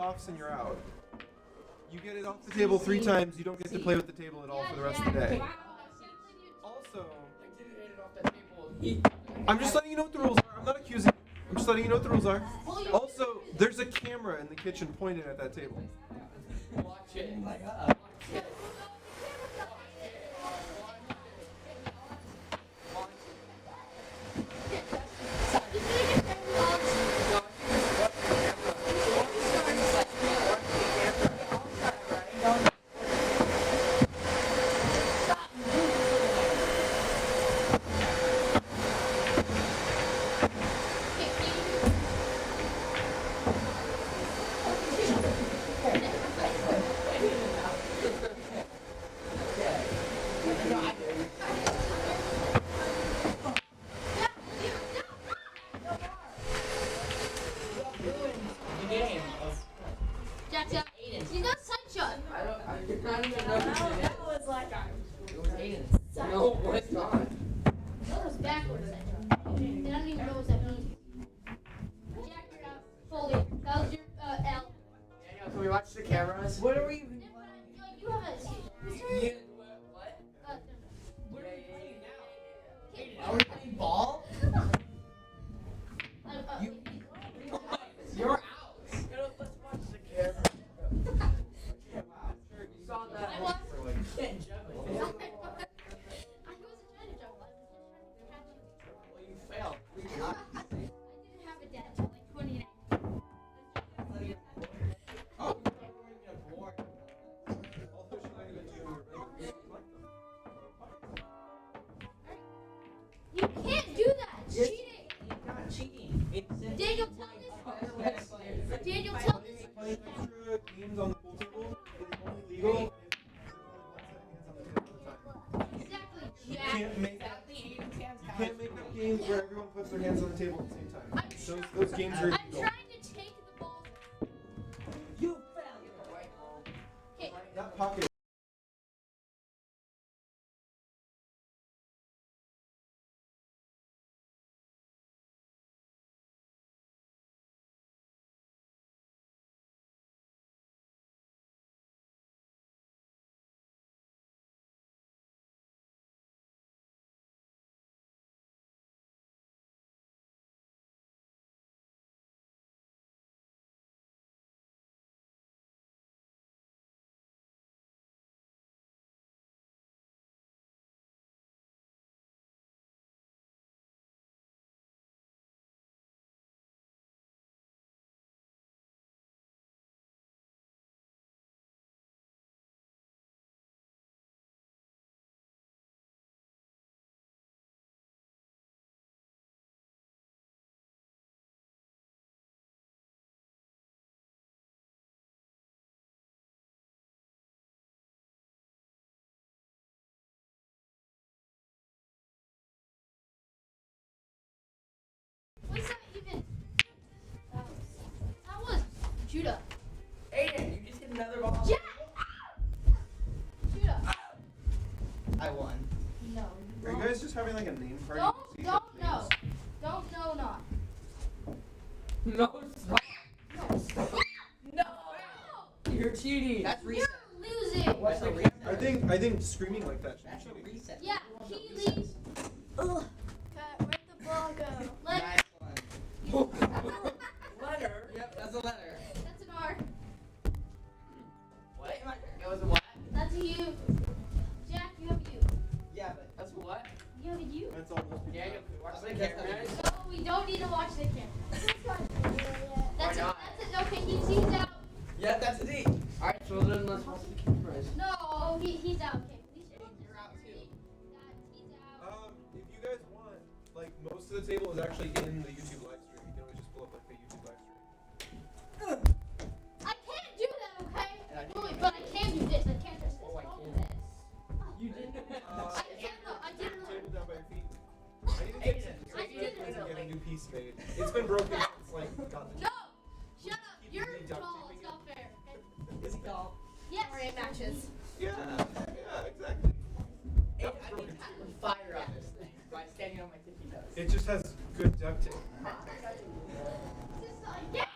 offs and you're out. You get it off the table 3 times, you don't get to play with the table at all for the rest of the day. Also, I'm just letting you know what the rules are. I'm not accusing you. I'm just letting you know what the rules are. Also, there's a camera in the kitchen pointed at that table. Watch it. Can we watch the cameras? What are we even You playing? what? What are we playing now? Are we playing ball? You're out. Let's watch the camera. You saw that. I wasn't Can't jump it. trying to jump. I was trying to catch you. Well, you failed. I didn't have a dad until like 29. Oh. You can't do that. It's Yes. cheating. It's not cheating. It's Daniel, tell this. Daniel, tell this. Playing extra games on the pool table is only legal if Exactly. you Jack. can't make up games where everyone puts their hands on the table at the same time. Those games are I'm illegal. trying to take the ball. You failed. Okay. That pocket. What's that even? That was Judah. Aiden, you just hit another ball. Jack! Judah. I won. No. Are you guys just having like a name party? Don't no. Don't no not. No, stop. No. No. You're cheating. That's You're reset. losing. What's the reset? I think screaming like that should That's be a cheating. reset. Yeah, he leaves. Ugh. Where'd the ball go? Letter. Nice one. Letter? Yep, that's a letter. That's an R. What? It was a what? That's a U. Jack, you have U. Yeah, but that's what? You have a U? That's all those people. Yeah, watch the cameras. No, we don't need to watch the camera. That's it. not? That's it. Okay, he's out. Yeah, that's a D. Alright, so then let's watch the cameras. No, he's out. Okay, we should watch You're out too. he's out. If you guys want, like most of the table is actually in the YouTube live stream. You can always just pull up like the YouTube live stream. I can't do that, okay? And I did Wait, it. but I can do this. I can't touch this. Oh, I Don't do can. this. You didn't. I can't. No, I didn't. Table down by your feet. I need to get a new piece made. It's been broken since like got the No! Shut up! Keep You're really duct tall. taping It's not fair. Okay? Is he tall? Yes. Or it matches. Yeah, exactly. I That was broken. can put fire on this thing by standing on my tippy toes. It just has good duct tape. Just like, yeah!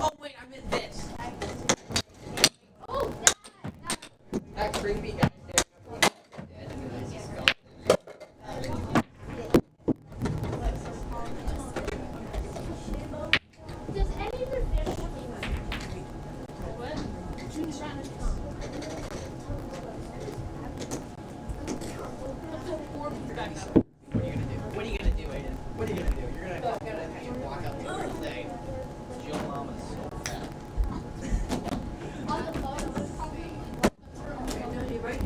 Oh wait, I meant this. That creepy guy. Does any of the fish what? What are you gonna do, Aiden? What are you gonna do? You're gonna walk up to her and say, "Jill Mama's so fat." On the phone.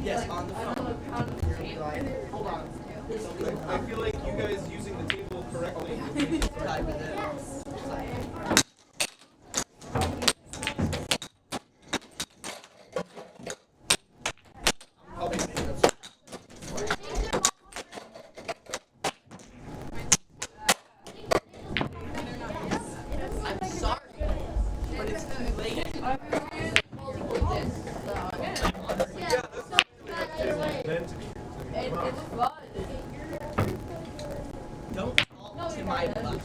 Yes, on the phone. You're gonna be like, hold on. I feel like you guys using the table correctly. Type it in. I'll be making up. I'm sorry, but it's too late. Meant to be. Come on. Don't talk to my bus.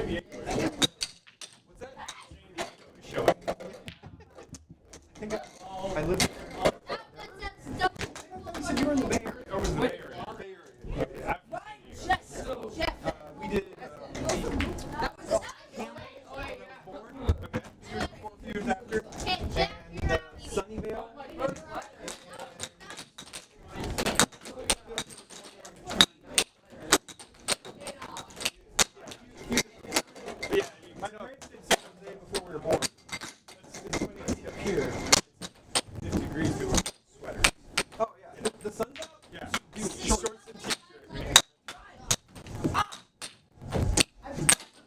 What's that? I live. You said you were in the Bay Area. Or was the Bay Area? Bay Area. We did. Years after. And Sunnyvale. Yeah, my parents did say the day before we were born. It's when you see up here. 50 degrees to sweater. Oh yeah, the sun's out. Yeah. Shorts and t-shirt.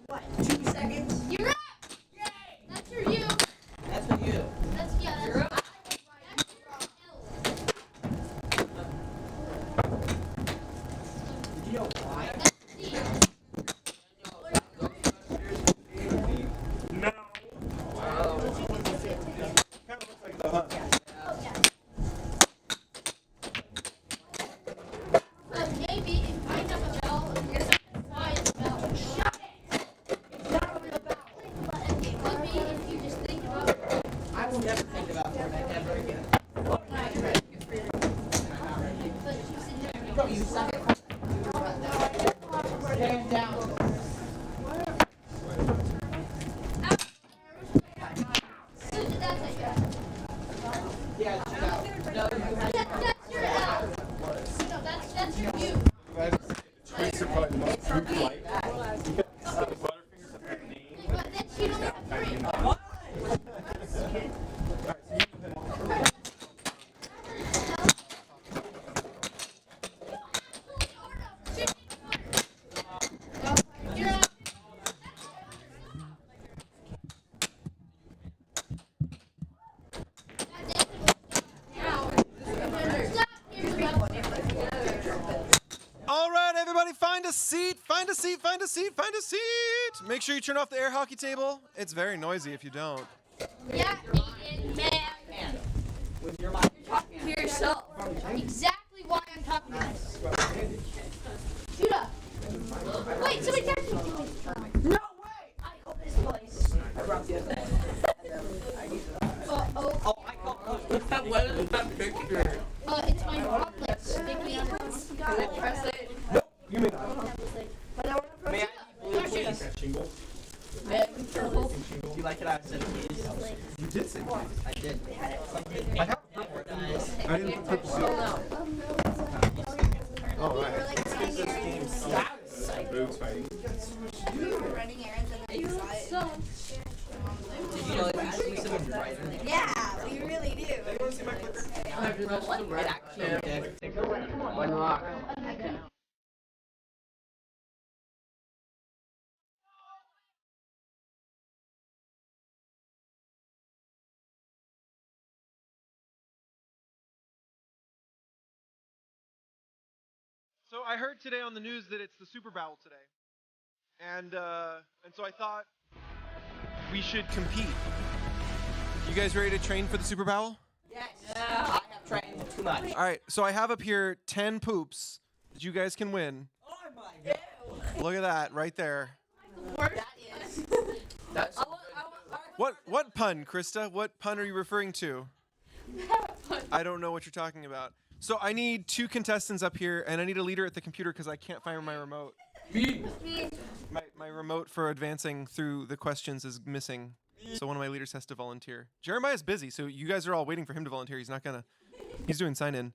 What? 2 seconds? You're up! Yay! That's for you. That's for you. That's you're up. Did you know why? No. Kind of looks like the hunt. Maybe if I have a bell, you're not quiet bell. Shut it! It's not really a bell. But it could be if you just think about it. I will never think about Fortnite ever again. But you said never. Bro, you suck at hands down. Yeah, no, you have That's your L. No, that's your U. Tracer probably the most true flight. But then she only have 3. You're up. All right, everybody, find a seat. Find a seat. Find a seat. Find a seat. Make sure you turn off the air hockey table. It's very noisy if you don't. Yeah, Aiden, man. with your mind. You're talking to yourself. Exactly why I'm talking to this. Judah. Wait, somebody text me. No way! I call this place. I brought the other Uh-oh. Oh, I call what is that picture? It's my complex. Sticky on it. Can I press it? You may not. May I blue, please? Shingle. Do you like it? I said please. You did say that. I did. I have. Guys. I didn't put the suit. Oh, right. Boobs fighting. Running errands and then excited. Did you know that we see someone driving? Yeah, we really do. Anyone see my clicker? It actually did. Why not? So I heard today on the news that it's the Super Bowl today, and so I thought we should compete. You guys ready to train for the Super Bowl? Yes. I have trained too much. All right. So I have up here 10 poops that you guys can win. Oh my god. Look at that right there. That is. That's so good. What pun, Krista? What pun are you referring to? I don't know what you're talking about. So I need 2 contestants up here, and I need a leader at the computer because I can't find my remote. Me. My remote for advancing through the questions is missing. So one of my leaders has to volunteer. Jeremiah's busy, so you guys are all waiting for him to volunteer. He's not gonna. He's doing sign in.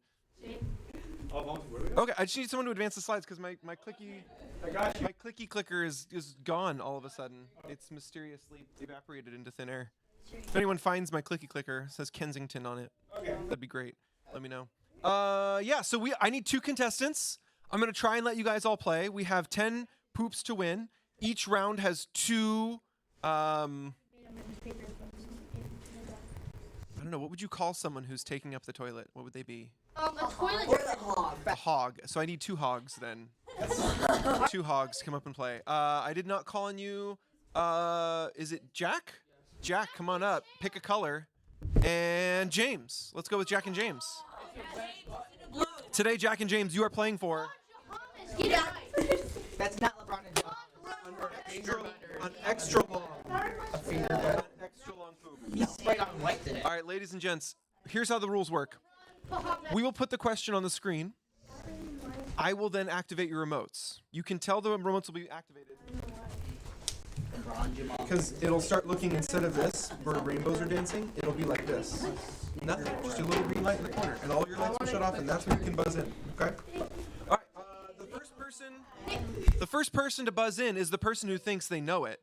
Okay, I just need someone to advance the slides because my clicky clicker is gone all of a sudden. It's mysteriously evaporated into thin air. If anyone finds my clicky clicker, it says Kensington on it. That'd be great. Let me know. Yeah, so I need 2 contestants. I'm gonna try and let you guys all play. We have 10 poops to win. Each round has 2 I don't know, what would you call someone who's taking up the toilet? What would they be? A toilet. Or the hog. A hog. So I need 2 hogs then. 2 hogs, come up and play. I did not call on you. Is it Jack? Jack, come on up. Pick a color. And James. Let's go with Jack and James. Today, Jack and James, you are playing for. Get out. That's not LeBron and John. extra long. A finger An butt. extra long poop. He's right on white today. All right, ladies and gents, here's how the rules work. We will put the question on the screen. I will then activate your remotes. You can tell the remotes will be activated. Because it'll start looking, instead of this, where rainbows are dancing, it'll be like this. Nothing, just a little green light in the corner, and all your lights will shut off, and that's when you can buzz in, okay? All right, the first person to buzz in is the person who thinks they know it.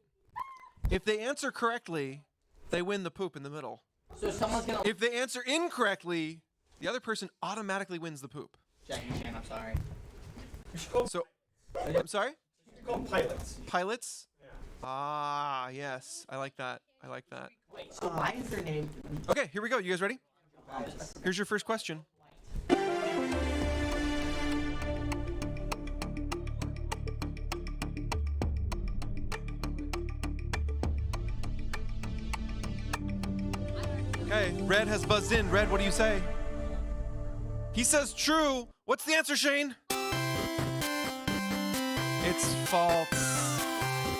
If they answer correctly, they win the poop in the middle. So someone's gonna. If they answer incorrectly, the other person automatically wins the poop. Jackie Chan, I'm sorry. So, I'm sorry? You call them pilots. Pilots? Ah, yes. I like that. I like that. Wait, so why is their name? Okay, here we go. You guys ready? Here's your first question. Okay, Red has buzzed in. Red, what do you say? He says true. What's the answer, Shane? It's false.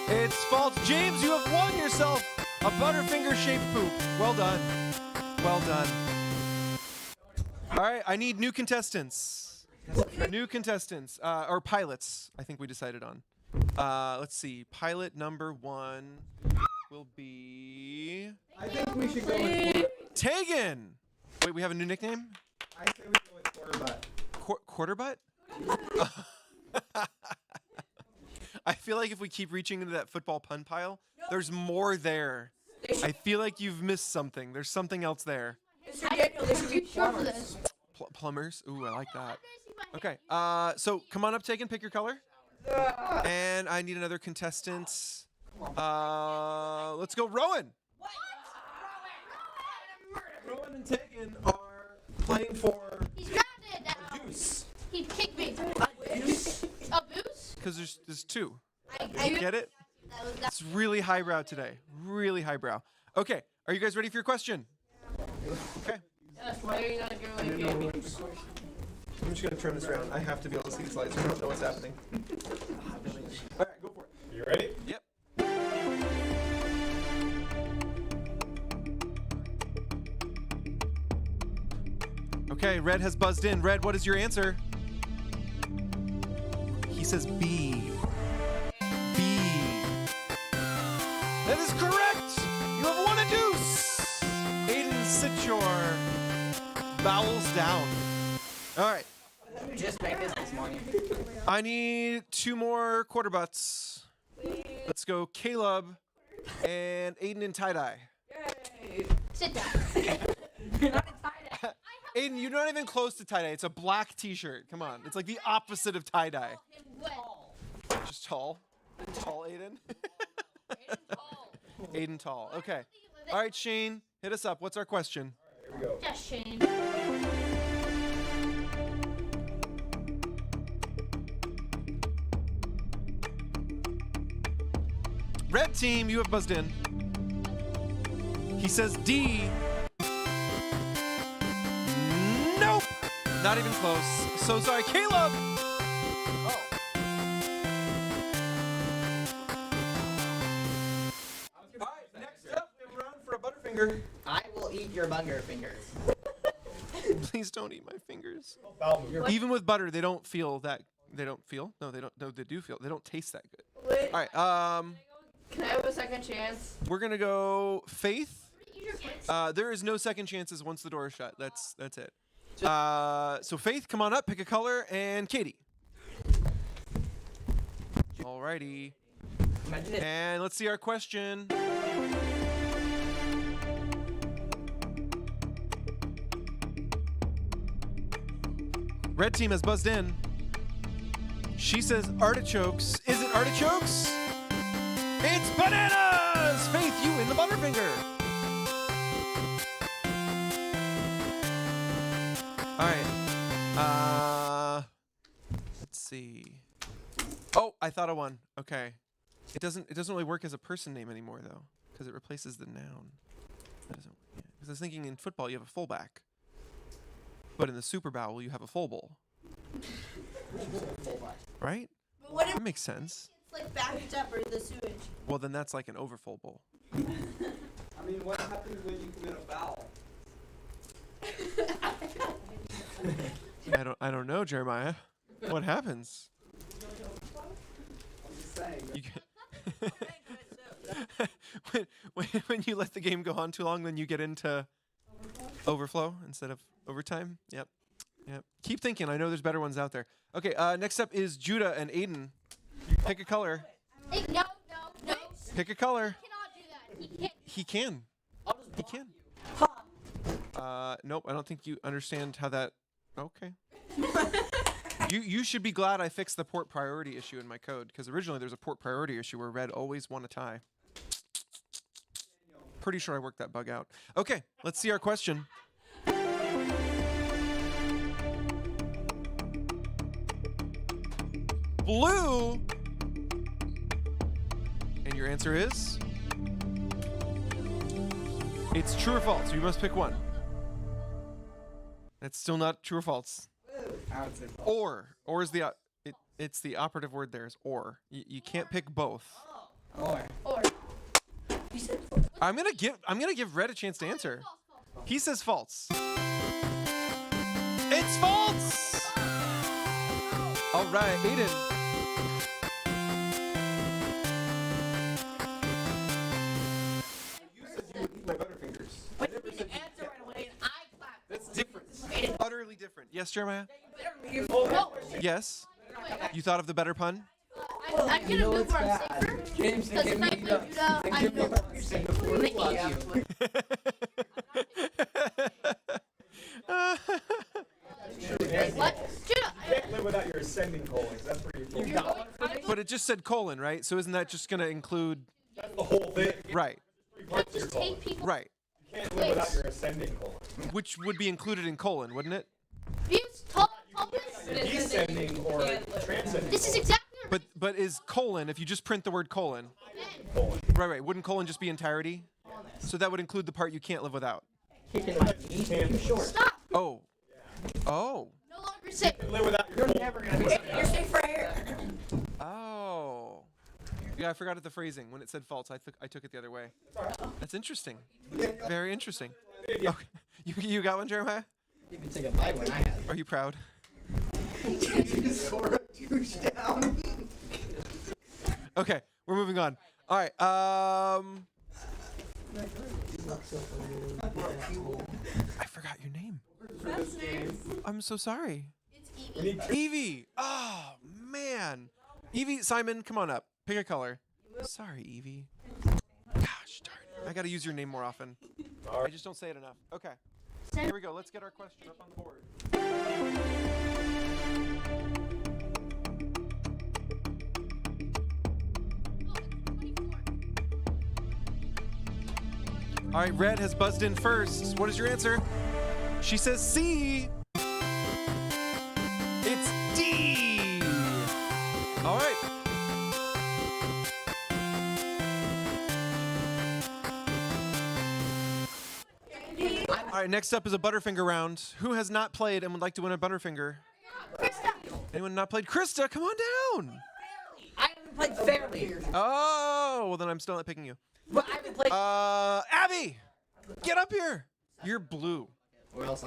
It's false. James, you have won yourself a Butterfinger-shaped poop. Well done. Well done. All right, I need new contestants. New contestants, or pilots, I think we decided on. Let's see. Pilot number 1 will be I think we should go with Tegan. Wait, we have a new nickname? I say we go with quarter butt. Quarter butt? I feel like if we keep reaching into that football pun pile, there's more there. I feel like you've missed something. There's something else there. Mr. Daniel, they should be short for this. Plumbers? Ooh, I like that. Okay, so come on up, Tegan, pick your color. And I need another contestant. Let's go, Rowan. Rowan and Tegan are playing for He's grounded now. Deuce. He kicked me. A boost? Because there's 2. I Get it? It's really highbrow today. Really highbrow. Okay, are you guys ready for your question? Okay. Why are you not going to I'm just gonna turn this around. I have to be able to see the slides. I don't know what's happening. All right, go for it. You ready? Yep. Okay, Red has buzzed in. Red, what is your answer? He says B. B. That is correct! You have won a deuce! Aiden, sit your bowels down. All right. Just make this morning. I need 2 more quarter butts. Let's go Caleb and Aiden in tie-dye. sit down? You're not in tie-dye. Aiden, you're not even close to tie-dye. It's a black t-shirt. Come on. It's like the opposite of tie-dye. Just tall. Tall Aiden. Aiden tall. Okay. All right, Shane, hit us up. What's our question? Here we go. Yes, Shane. Red team, you have buzzed in. He says D. Nope. Not even close. So sorry, Caleb. Oh. All right, next up, we have a round for a Butterfinger. I will eat your bunger fingers. Please don't eat my fingers. Bowel movement. Even with butter, they don't feel that. They don't feel. No, they don't. No, they do feel. They don't taste that good. Wait, All right. can I have a second chance? We're gonna go Faith. There is no second chances once the door is shut. That's it. So Faith, come on up, pick a color, and Katie. Alrighty. Imagine it. And let's see our question. Red team has buzzed in. She says artichokes. Is it artichokes? It's bananas! Faith, you in the Butterfinger. All right. Let's see. Oh, I thought of one. Okay. It doesn't really work as a person name anymore though, because it replaces the noun. That doesn't. Because I was thinking in football you have a fullback, but in the Super Bowl you have a full bowl. Right? But what if That makes sense. like backed up or the sewage. Well, then that's like an overfull bowl. I mean, what happens when you commit a foul? I don't know, Jeremiah. What happens? I'm just saying. You get when you let the game go on too long, then you get into overflow instead of overtime. Yep. Keep thinking. I know there's better ones out there. Okay. Next up is Judah and Aiden. Pick a color. Hey, no. Pick a color. He cannot do that. He can't. He can. I'll just He block can. Nope. I don't think you understand how that. Okay. You should be glad I fixed the port priority issue in my code, because originally there was a port priority issue where red always won a tie. Pretty sure I worked that bug out. Okay, let's see our question. Blue. And your answer is? It's true or false. You must pick one. That's still not true or false. I would say false. Or is the it's the operative word there is or. You can't pick both. Or. Or. I'm gonna give Red a chance to answer. He says false. It's false. All right, Aiden. You said you would eat my butterfingers. But you didn't answer right away, and I clapped. That's different. Utterly different. Yes, Jeremiah. No. Yes. You thought of the better pun. I'm gonna move where I'm safer. James, Because when I play Judah, I know what you're saying. What? Judah! You can't live without your ascending colons. That's pretty cool. But it just said colon, right? So isn't that just gonna include? That's the whole thing. Right. Three parts of your Just take colon. people. Right. You can't live without your ascending colon. Which would be included in colon, wouldn't it? Views, top, Descending or transcending. This is exactly what But is colon, if you just print the word colon, colon. right, wouldn't colon just be entirety? So that would include the part you can't live without. You can't Stop! Oh. No longer safe. live without your colon. Never gonna be You're safe right here. Oh. Yeah, I forgot the phrasing. When it said false, I took it the other way. That's interesting. Very interesting. Okay. You got one, Jeremiah? You can take a bite when I have. Are you proud? Score a douche down. Okay, we're moving on. All right. I forgot your name. I'm so sorry. It's We Evie. need Evie. Oh man. Evie, Simon, come on up. Pick a color. Sorry, Evie. Gosh darn it. I gotta use your name more often. I just don't say it enough. Okay. Here we go. Let's get our question up on the board. All right, Red has buzzed in first. What is your answer? She says C. It's D. All right. All right, next up is a Butterfinger round. Who has not played and would like to win a Butterfinger? Anyone not played? Krista, come on down. I haven't played fairly. Oh, well then I'm still not picking you. But I haven't played. Abby, get up here. You're blue. Where else?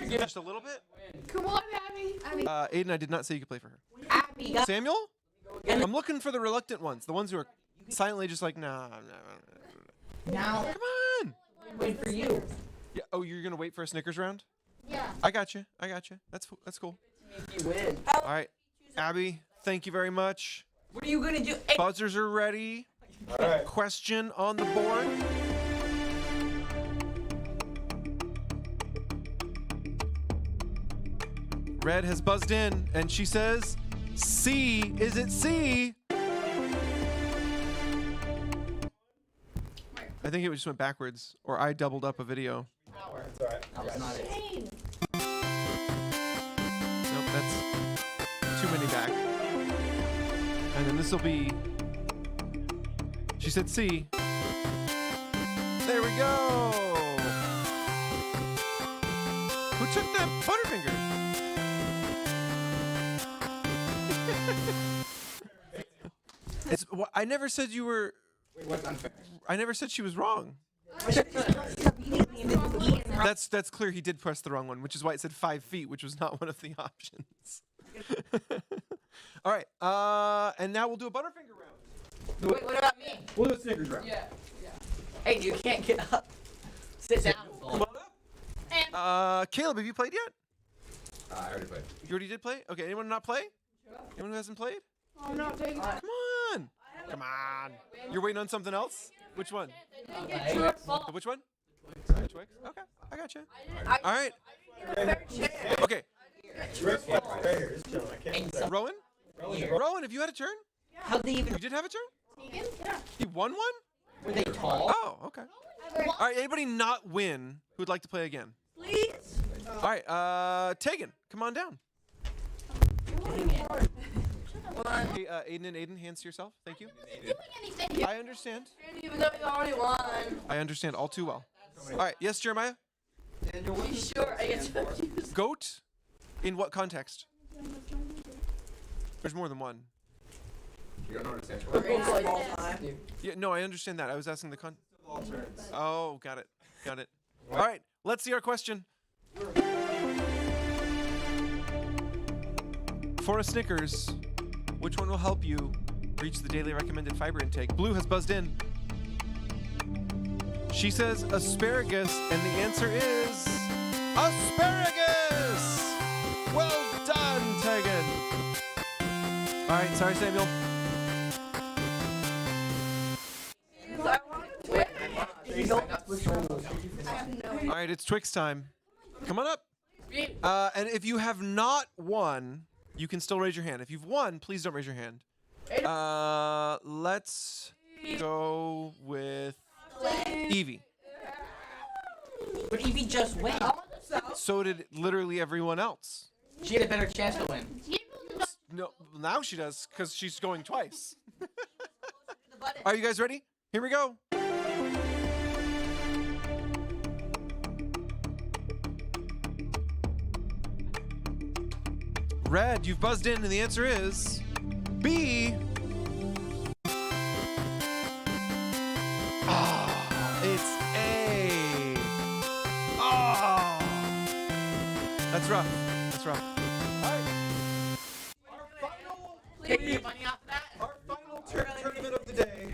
Just a little bit. Come on, Abby. Aiden, I did not say you could play for her. Abby got. Samuel? I'm looking for the reluctant ones, the ones who are silently just like, nah. Now, Come on. wait for you. Yeah. Oh, you're gonna wait for a Snickers round? Yeah. I got you. That's cool. If you win. All right, Abby, thank you very much. What are you gonna do? Hey, Buzzers are ready. All right. Question on the board. Red has buzzed in, and she says, C. Is it C? I think it just went backwards, or I doubled up a video. That's all right. that was not it. Nope, that's too many back. And then this will be. She said C. There we go. Who took that Butterfinger? It's. I never said you were. Wait, what's unfair? I never said she was wrong. That's clear. He did press the wrong one, which is why it said 5 feet, which was not one of the options. All right. And now we'll do a Butterfinger round. Wait, what about me? We'll do a Snickers round. Yeah. Hey, you can't get up. Sit down. Come on up. Caleb, have you played yet? I already played. You already did play? Okay. Anyone not play? Anyone who hasn't played? I'm not taking it. Come on. Come on. You're waiting on something else? Which one? Which one? Twix? Okay, I got you. All right. Okay. Rowan? Rowan, have you had a turn? How'd they even? You did have a turn? He won one? Were they tall? Oh, okay. All right, anybody not win who'd like to play again? Please. All right, Tegan, come on down. Hey, Aiden, hands to yourself. Thank you. Doing anything. I understand. Even though you already won. I understand all too well. All right, yes, Jeremiah? Are you sure I get to use? Goat? In what context? There's more than one. You don't understand. Yeah, no, I understand that. I was asking the Oh, got it. Got it. All right, let's see our question. For a Snickers, which one will help you reach the daily recommended fiber intake? Blue has buzzed in. She says asparagus, and the answer is asparagus! Well done, Tegan. All right, sorry, Samuel. All right, it's Twix time. Come on up. And if you have not won, you can still raise your hand. If you've won, please don't raise your hand. Let's go with Evie. But Evie just went. So did literally everyone else. She had a better chance to win. No, now she does because she's going twice. Are you guys ready? Here we go. Red, you've buzzed in, and the answer is B. Ah, it's A. Ah, that's rough. That's rough. Take the money off that. Our final tournament of the day.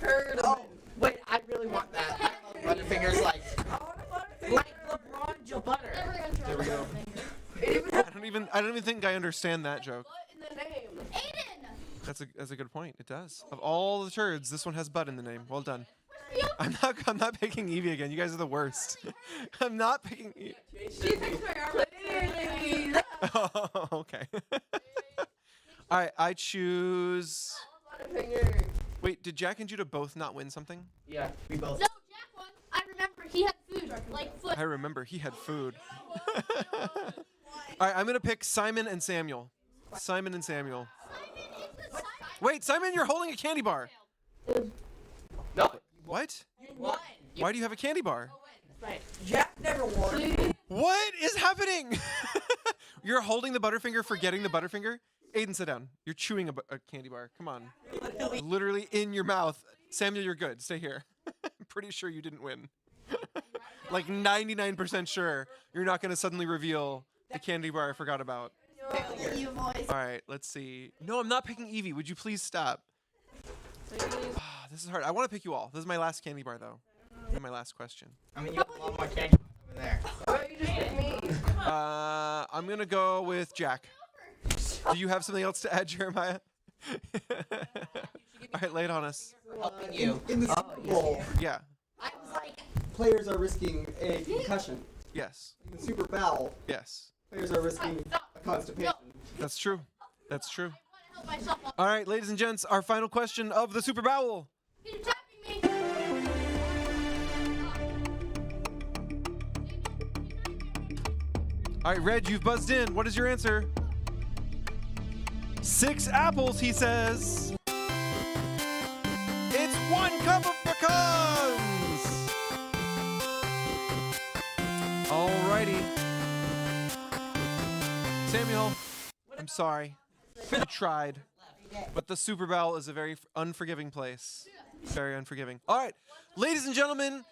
Turd. Oh, wait, I really want that. Butterfinger's like LeBron Joe Butter. There we go. I don't even think I understand that joke. In the name. Aiden. That's a good point. It does. Of all the turds, this one has butt in the name. Well done. I'm not picking Evie again. You guys are the worst. I'm not picking Evie. She thinks my arm. Please. Oh, okay. All right, I choose. Butterfinger. Wait, did Jack and Judah both not win something? Yeah, we both. No, Jack won. I remember he had food, like foot. I remember he had food. All right, I'm gonna pick Simon and Samuel. Simon and Samuel. Wait, Simon, you're holding a candy bar. No. What? What? Why do you have a candy bar? Jack never won. What is happening? You're holding the Butterfinger, forgetting the Butterfinger? Aiden, sit down. You're chewing a candy bar. Come on. Literally in your mouth. Samuel, you're good. Stay here. I'm pretty sure you didn't win. Like 99% sure you're not going to suddenly reveal the candy bar I forgot about. You boys. All right, let's see. No, I'm not picking Evie. Would you please stop? This is hard. I want to pick you all. This is my last candy bar, though. And my last question. I mean, you have a lot more candy over there. Why don't you just pick me? I'm going to go with Jack. Do you have something else to add, Jeremiah? All right, lay it on us. Helping you. In the Super Bowl, Yeah. I was like, players are risking a concussion. Yes. In the Super Bowl, Yes. players are risking a constipation. That's true. That's true. I want to help myself. All right, ladies and gents, our final question of the Super Bowl. He's tapping me. All right, Red, you've buzzed in. What is your answer? 6 apples, he says. It's 1 cup of pecans. Alrighty. Samuel, I'm sorry. You tried. But the Super Bowl is a very unforgiving place. Very unforgiving. All right, ladies and gentlemen,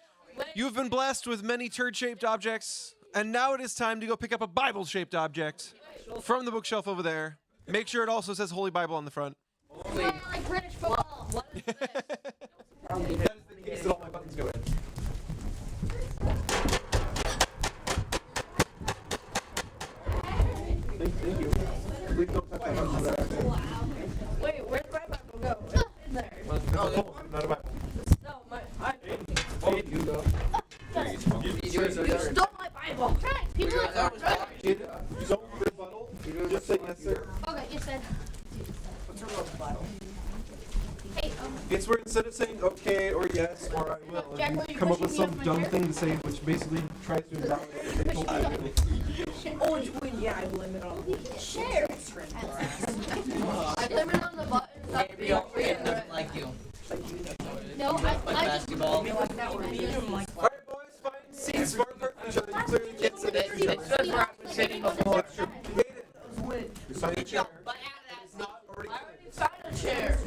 you have been blessed with many turd-shaped objects, and now it is time to go pick up a Bible-shaped object from the bookshelf over there. Make sure it also says Holy Bible on the front. Like British football. That is the case that all my buttons go in. Thank you. Please don't touch my buttons. Wait, where's my Bible go? In there. Not a Bible. No, You go. you stole my Bible. Right. People like You don't rebuttal. Just say yes, sir. Okay, you said. What's your rebuttal? Hey, It's where instead of saying okay or yes or I will, Jack, you will you come up push with me some off my dumb chair? thing to say, which basically tries to invalidate what they told you. Oh, it's when, yeah, I blame it on share. I blame it on the buttons. Maybe your friend doesn't like you. No, Like I just. basketball. like that would be like All right, boys, find seats far apart from each other. You clearly can't sit next to each other. That's where I'm sitting before. You sign a chair. But out of that, Not already Sign a chair.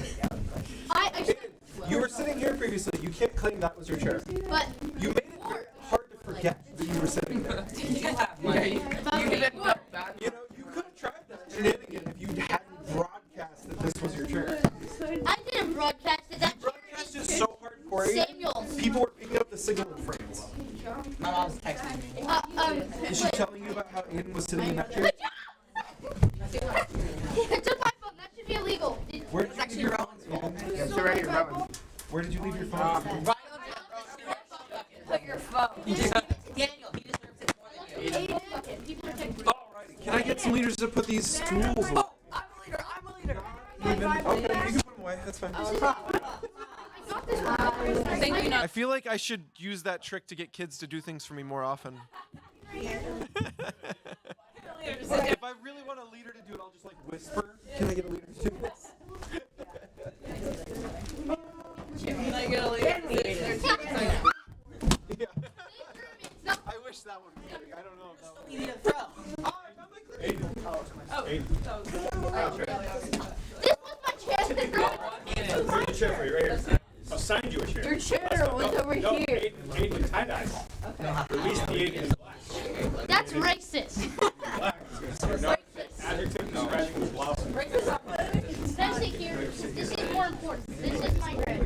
You were sitting here previously. You can't claim that was your chair. But You made it hard to forget that you were sitting there. you have money. You didn't know that. You know, you could have tried that shenanigan if you hadn't broadcast that this was your chair. I didn't broadcast it. That Broadcast is so hardcore. Samuel's. People were picking up the signal in France. My mom's texting me. Is she telling you about how Aiden was sitting in that chair? It took my phone. That should be illegal. Where did you leave your phone? Aiden? Where did you leave your phone? Put your phone. Daniel, he deserves it more than you. People are taking. Alrighty, can I get some leaders to put these stools away? I'm a leader, I'm a leader. Okay, you can put them away. That's fine. I feel like I should use that trick to get kids to do things for me more often. If I really want a leader to do it, I'll just like whisper. Can I get a leader to do this? Can I get a leader? Yeah. I wish that would be funny. I don't know if that would You need a throw. Oh, I found my clip. This was my chair. Where's the chair for you? Right here. I'll sign you a chair. Your chair was over No, here. Aiden is tie-dye. At least the Aiden is black. That's racist. Black. No, adjective describing the blouse. Especially here. This is more important. This is my red.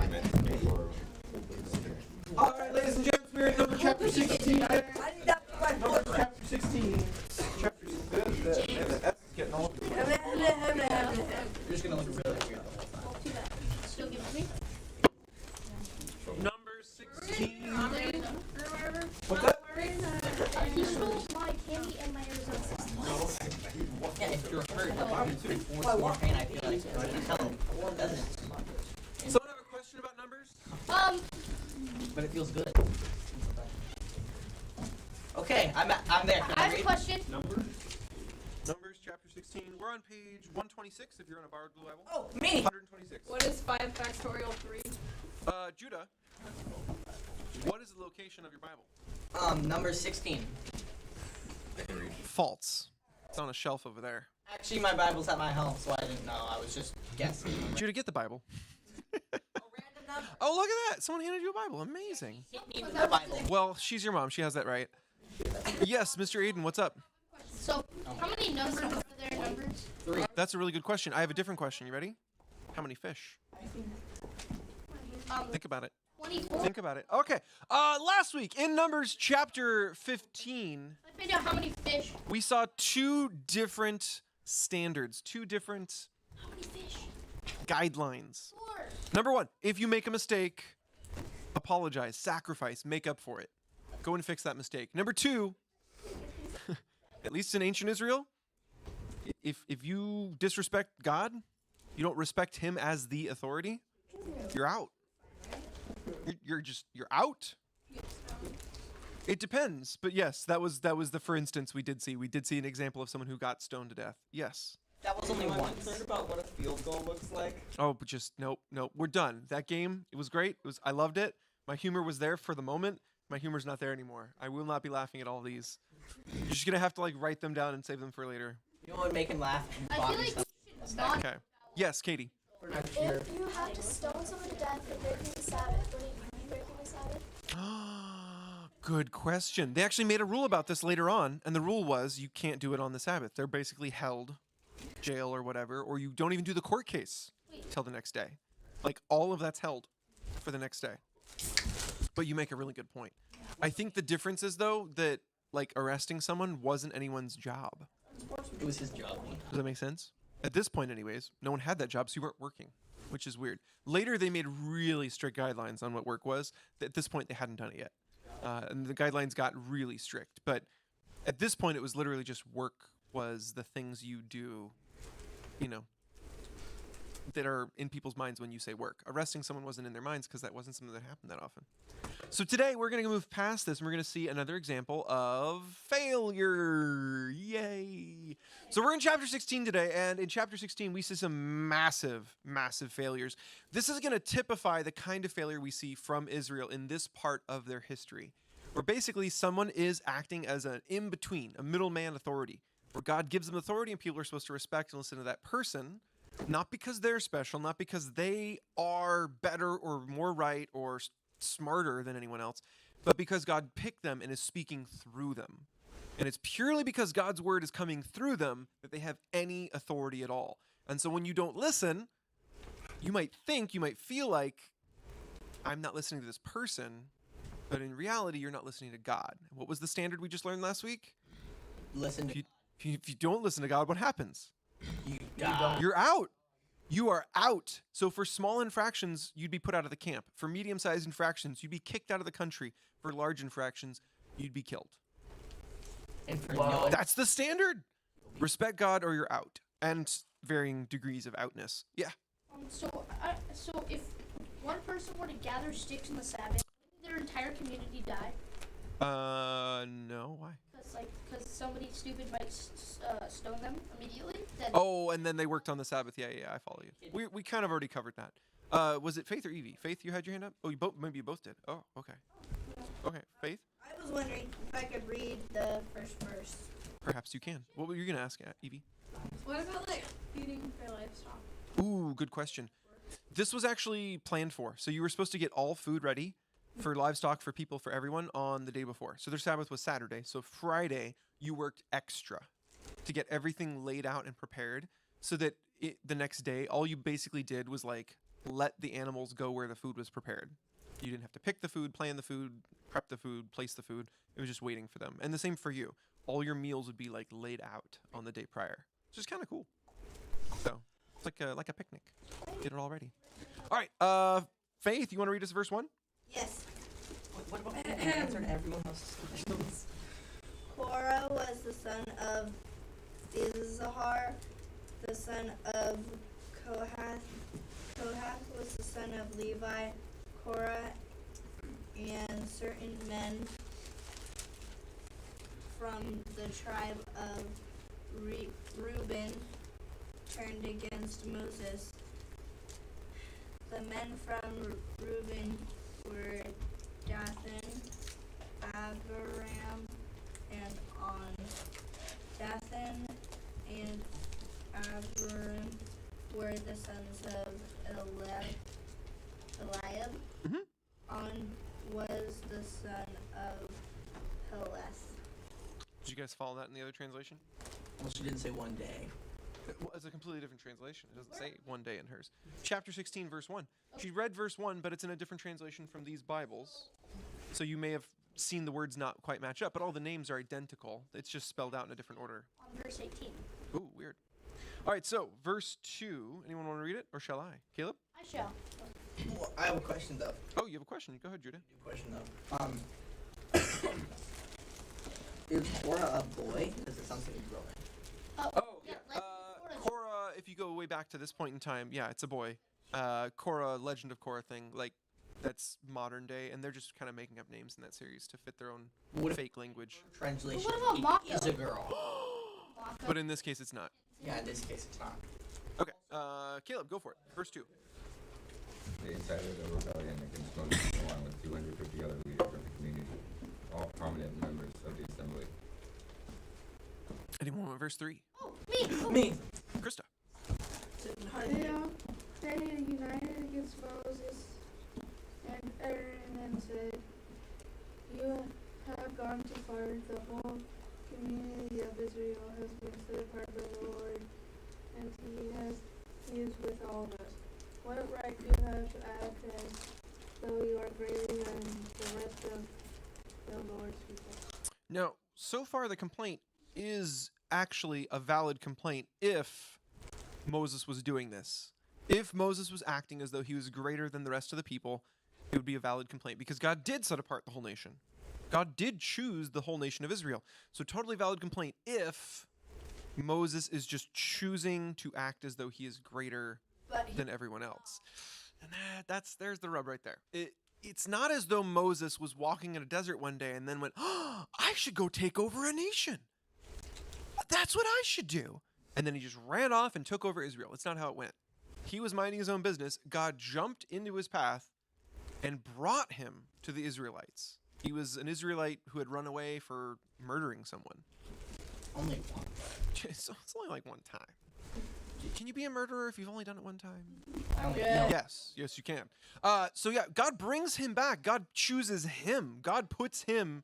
Alright, ladies and gentlemen, we're in number chapter 16. I need that for my Number chapter 16. Chapter 16. The S is getting all over the place. You're just gonna look really weird. Still give it to me. Number 16. What's that? He stole my candy and my Arizona 16. Yeah, if you're hurt, you force more pain, I feel like. You tell him. Doesn't it? Someone have a question about numbers? But it feels good. Okay, I'm there. Can I I have a read? question. Numbers chapter 16. We're on page 126 if you're in a borrowed blue Bible. Oh, me! 126. What is 5 factorial 3? Judah, what is the location of your Bible? Number 16. False. It's on a shelf over there. Actually, my Bible's at my home, so I didn't know. I was just guessing. Judah, get the Bible. Oh, random number. Oh, look at that. Someone handed you a Bible. Amazing. Hit me with the Bible. Well, she's your mom. She has that right. Yes, Mr. Aiden, what's up? So, how many numbers are there in numbers? 3. That's a really good question. I have a different question. You ready? How many fish? Think about it. 24. Think about it. Okay. Last week in Numbers chapter 15, I find out how many fish. we saw two different standards, two different How many fish? guidelines. 4. Number one, if you make a mistake, apologize, sacrifice, make up for it. Go and fix that mistake. Number two, at least in ancient Israel, if you disrespect God, you don't respect him as the authority, you're out. You're out. It depends, but yes, that was the for instance we did see an example of someone who got stoned to death. Yes. That was only I'm once. concerned about what a field goal looks like. Oh, but just nope. We're done. That game, it was great. I loved it. My humor was there for the moment. My humor's not there anymore. I will not be laughing at all these. You're just gonna have to like write them down and save them for later. You know what would make him laugh? I feel like we should not. Okay. Yes, Katie. We're not sure. If you have to stone someone to death for breaking the Sabbath, what are you breaking the Sabbath? Good question. They actually made a rule about this later on, and the rule was you can't do it on the Sabbath. They're basically held, jail or whatever, or you don't even do the court case till the next day. Like, all of that's held for the next day. But you make a really good point. I think the difference is, though, that, like, arresting someone wasn't anyone's job. It was his job. Does that make sense? At this point, anyways, no one had that job, so you weren't working, which is weird. Later, they made really strict guidelines on what work was. At this point, they hadn't done it yet. And the guidelines got really strict. But at this point, it was literally just work was the things you do, you know, that are in people's minds when you say work. Arresting someone wasn't in their minds because that wasn't something that happened that often. So today, we're going to move past this, and we're going to see another example of failure. Yay! So we're in chapter 16 today, and in chapter 16, we see some massive, massive failures. This is going to typify the kind of failure we see from Israel in this part of their history, where basically someone is acting as an in-between, a middleman authority, where God gives them authority, and people are supposed to respect and listen to that person, not because they're special, not because they are better or more right or smarter than anyone else, but because God picked them and is speaking through them. And it's purely because God's word is coming through them that they have any authority at all. And so when you don't listen, you might feel like, I'm not listening to this person, but in reality, you're not listening to God. What was the standard we just learned last week? Listen to If you don't listen to God, what happens? you. Die. You're out. You are out. So for small infractions, you'd be put out of the camp. For medium-sized infractions, you'd be kicked out of the country. For large infractions, you'd be killed. And for no, That's the standard. Respect God or you're out. And varying degrees of outness. Yeah. So if one person were to gather sticks in the Sabbath, wouldn't their entire community die? No. Why? Because somebody stupid might stone them immediately. Then Oh, and then they worked on the Sabbath. Yeah, I follow you. We kind of already covered that. Was it Faith or Evie? Faith, you had your hand up? Oh, maybe you both did. Oh, okay. Okay, Faith? I was wondering if I could read the first verse. Perhaps you can. What were you going to ask, Evie? What about like feeding their livestock? Ooh, good question. This was actually planned for. So you were supposed to get all food ready for livestock, for people, for everyone on the day before. So their Sabbath was Saturday. So Friday, you worked extra to get everything laid out and prepared so that the next day, all you basically did was like let the animals go where the food was prepared. You didn't have to pick the food, plan the food, prep the food, place the food. It was just waiting for them. And the same for you. All your meals would be like laid out on the day prior. Which is kind of cool. So it's like a picnic. Did it already. All right. Faith, you want to read us verse 1? Yes. what about the answer to everyone else's questions? Korah was the son of Izahar, the son of Kohath. Kohath was the son of Levi. Korah and certain men from the tribe of Reuben turned against Moses. The men from Reuben were Dathan, Abiram, and On. Dathan and Abiram were the sons of Eliab. Mm-hmm. On was the son of Heleth. Did you guys follow that in the other translation? Well, she didn't say one day. Well, it's a completely different translation. It doesn't say one day in hers. Chapter 16, verse 1. She read verse 1, but it's in a different translation from these Bibles. So you may have seen the words not quite match up, but all the names are identical. It's just spelled out in a different order. on verse 18. Ooh, weird. All right, so verse 2. Anyone want to read it, or shall I? Caleb? I shall. Well, I have a question though. Oh, you have a question. Go ahead, Judah. Is Korah a boy? Does it sound like a girl? Oh, yeah, yeah. like Korah, if you go way back to this point in time, yeah, it's a boy. Korah, Legend of Korah thing, like, that's modern day, and they're just kind of making up names in that series to fit their own fake language. Translation What about Mako? is a girl. But in this case, it's not. Yeah, in this case it's not. Okay, Caleb, go for it. Verse 2. They incited a rebellion against Moses along with 250 other leaders of the community, all prominent members of the assembly. Anyone want verse 3? Oh, me. Me. Krista. They Aaron and said, "You have gone too far. The whole community of Israel has been set apart by the Lord, and He is with all of us. What right do you have to act as though you are greater than the rest of the Lord's people?" Now, so far the complaint is actually a valid complaint if Moses was doing this. If Moses was acting as though he was greater than the rest of the people, it would be a valid complaint because God did set apart the whole nation. God did choose the whole nation of Israel. So totally valid complaint if Moses is just choosing to act as though he is greater than everyone else. And there's the rub right there. It's not as though Moses was walking in a desert one day and then went, "Oh, I should go take over a nation. That's what I should do." And then he just ran off and took over Israel. It's not how it went. He was minding his own business. God jumped into his path and brought him to the Israelites. He was an Israelite who had run away for murdering someone. Only one. It's only like one time. Can you be a murderer if you've only done it one time? Yeah. Yes, you can. So yeah, God brings him back. God chooses him. God puts him.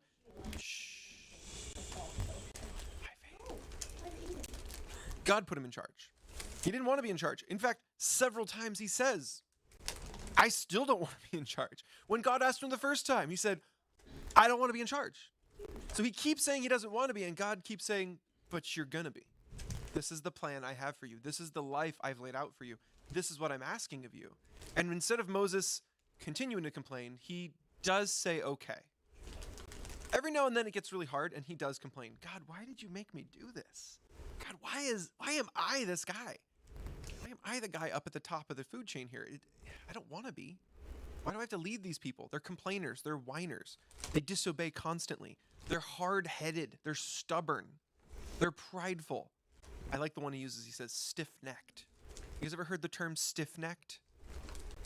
God put him in charge. He didn't want to be in charge. In fact, several times he says, "I still don't want to be in charge." When God asked him the first time, he said, "I don't want to be in charge." So he keeps saying he doesn't want to be, and God keeps saying, "But you're gonna be. This is the plan I have for you. This is the life I've laid out for you. This is what I'm asking of you." And instead of Moses continuing to complain, he does say, "Okay." Every now and then it gets really hard, and he does complain. "God, why did you make me do this? God, why am I this guy? Why am I the guy up at the top of the food chain here? I don't want to be. Why do I have to lead these people? They're complainers. They're whiners. They disobey constantly. They're hard-headed. They're stubborn. They're prideful." I like the one he uses. He says stiff-necked. You guys ever heard the term stiff-necked?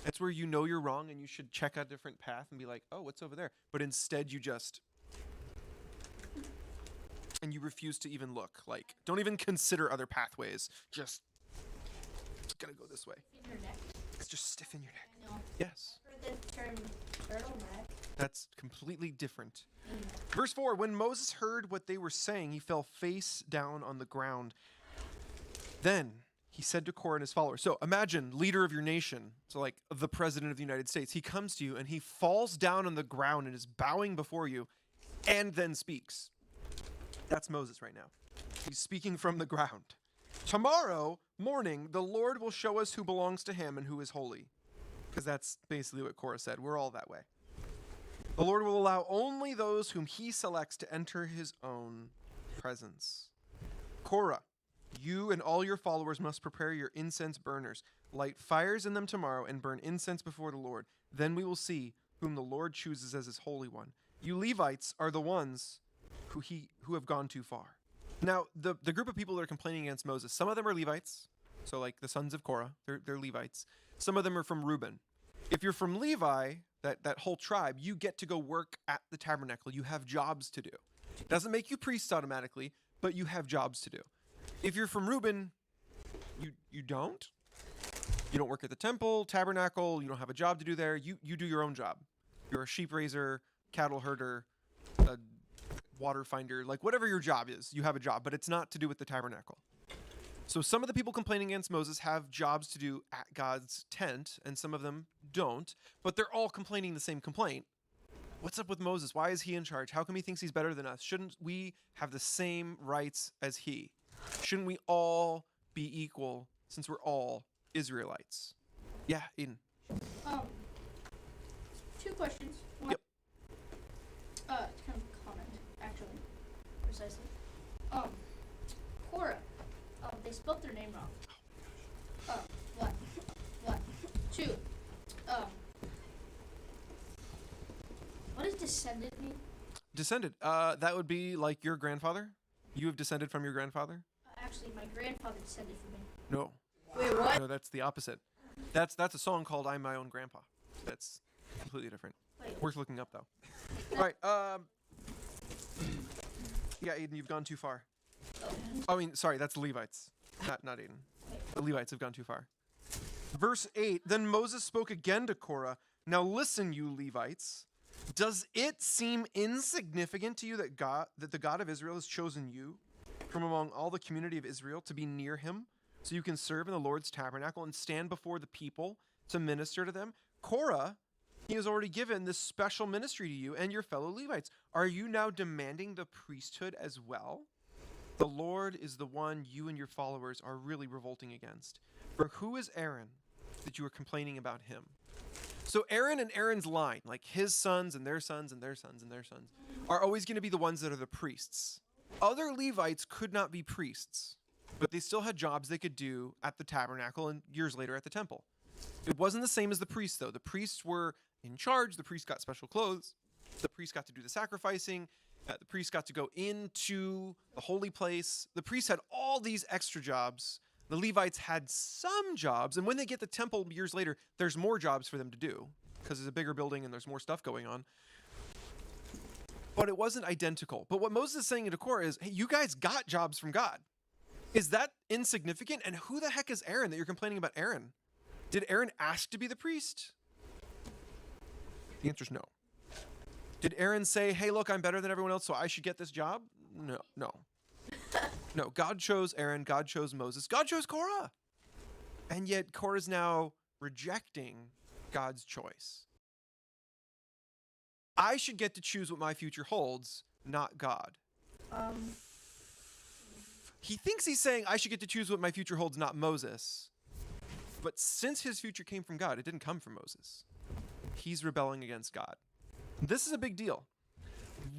That's where you know you're wrong and you should check a different path and be like, "Oh, what's over there?" But instead you just... and you refuse to even look. Like, don't even consider other pathways. Just gotta go this way. In your neck. It's just stiff in your neck. I know. Yes. I've heard the term turtleneck. That's completely different. Verse 4, when Moses heard what they were saying, he fell face down on the ground. Then he said to Korah and his followers, so imagine leader of your nation, so like the president of the United States, he comes to you and he falls down on the ground and is bowing before you and then speaks. That's Moses right now. He's speaking from the ground. Tomorrow morning, the Lord will show us who belongs to him and who is holy. Because that's basically what Korah said. We're all that way. The Lord will allow only those whom he selects to enter his own presence. Korah, you and all your followers must prepare your incense burners. Light fires in them tomorrow and burn incense before the Lord. Then we will see whom the Lord chooses as his holy one. You Levites are the ones who have gone too far. Now, the group of people that are complaining against Moses, some of them are Levites, so like the sons of Korah, they're Levites. Some of them are from Reuben. If you're from Levi, that whole tribe, you get to go work at the tabernacle. You have jobs to do. It doesn't make you priests automatically, but you have jobs to do. If you're from Reuben, you don't. You don't work at the temple, tabernacle, you don't have a job to do there. You do your own job. You're a sheep raiser, cattle herder, a water finder, like whatever your job is, you have a job, but it's not to do with the tabernacle. So some of the people complaining against Moses have jobs to do at God's tent, and some of them don't, but they're all complaining the same complaint. What's up with Moses? Why is he in charge? How come he thinks he's better than us? Shouldn't we have the same rights as he? Shouldn't we all be equal since we're all Israelites? Yeah, Eden. Two questions. One, Yep. it's kind of a comment, actually, precisely. Korah, they spelled their name wrong. One. Two, what does descendant mean? Descended. That would be like your grandfather. You have descended from your grandfather? Actually, my grandfather descended from me. No. Wait, what? No, that's the opposite. That's a song called "I'm My Own Grandpa." That's completely different. Wait. Worth looking up though. All right. Yeah, Aiden, you've gone too far. I mean, sorry, that's the Levites, not Aiden. The Levites have gone too far. Verse 8. Then Moses spoke again to Korah. Now listen, you Levites. Does it seem insignificant to you that the God of Israel has chosen you from among all the community of Israel to be near him, so you can serve in the Lord's tabernacle and stand before the people to minister to them? Korah, he has already given this special ministry to you and your fellow Levites. Are you now demanding the priesthood as well? The Lord is the one you and your followers are really revolting against. For who is Aaron that you are complaining about him? So Aaron and Aaron's line, like his sons and their sons and their sons and their sons, are always going to be the ones that are the priests. Other Levites could not be priests, but they still had jobs they could do at the tabernacle and years later at the temple. It wasn't the same as the priests, though. The priests were in charge. The priests got special clothes. The priests got to do the sacrificing. The priests got to go into the holy place. The priests had all these extra jobs. The Levites had some jobs, and when they get the temple years later, there's more jobs for them to do because it's a bigger building and there's more stuff going on. But it wasn't identical. But what Moses is saying to Korah is, hey, you guys got jobs from God. Is that insignificant? And who the heck is Aaron that you're complaining about Aaron? Did Aaron ask to be the priest? The answer is no. Did Aaron say, hey, look, I'm better than everyone else, so I should get this job? No. No, God chose Aaron, God chose Moses, God chose Korah. And yet Korah is now rejecting God's choice. I should get to choose what my future holds, not God. He thinks he's saying I should get to choose what my future holds, not Moses. But since his future came from God, it didn't come from Moses. He's rebelling against God. This is a big deal.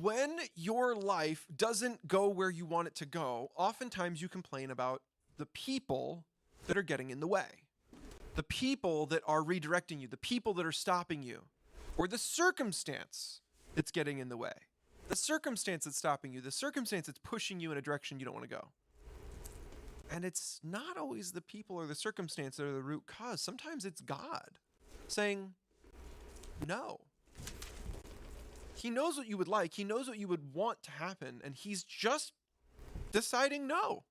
When your life doesn't go where you want it to go, oftentimes you complain about the people that are getting in the way, the people that are redirecting you, the people that are stopping you, or the circumstance that's getting in the way, the circumstance that's stopping you, the circumstance that's pushing you in a direction you don't want to go. And it's not always the people or the circumstance that are the root cause. Sometimes it's God saying no. He knows what you would like. He knows what you would want to happen, and he's just deciding no.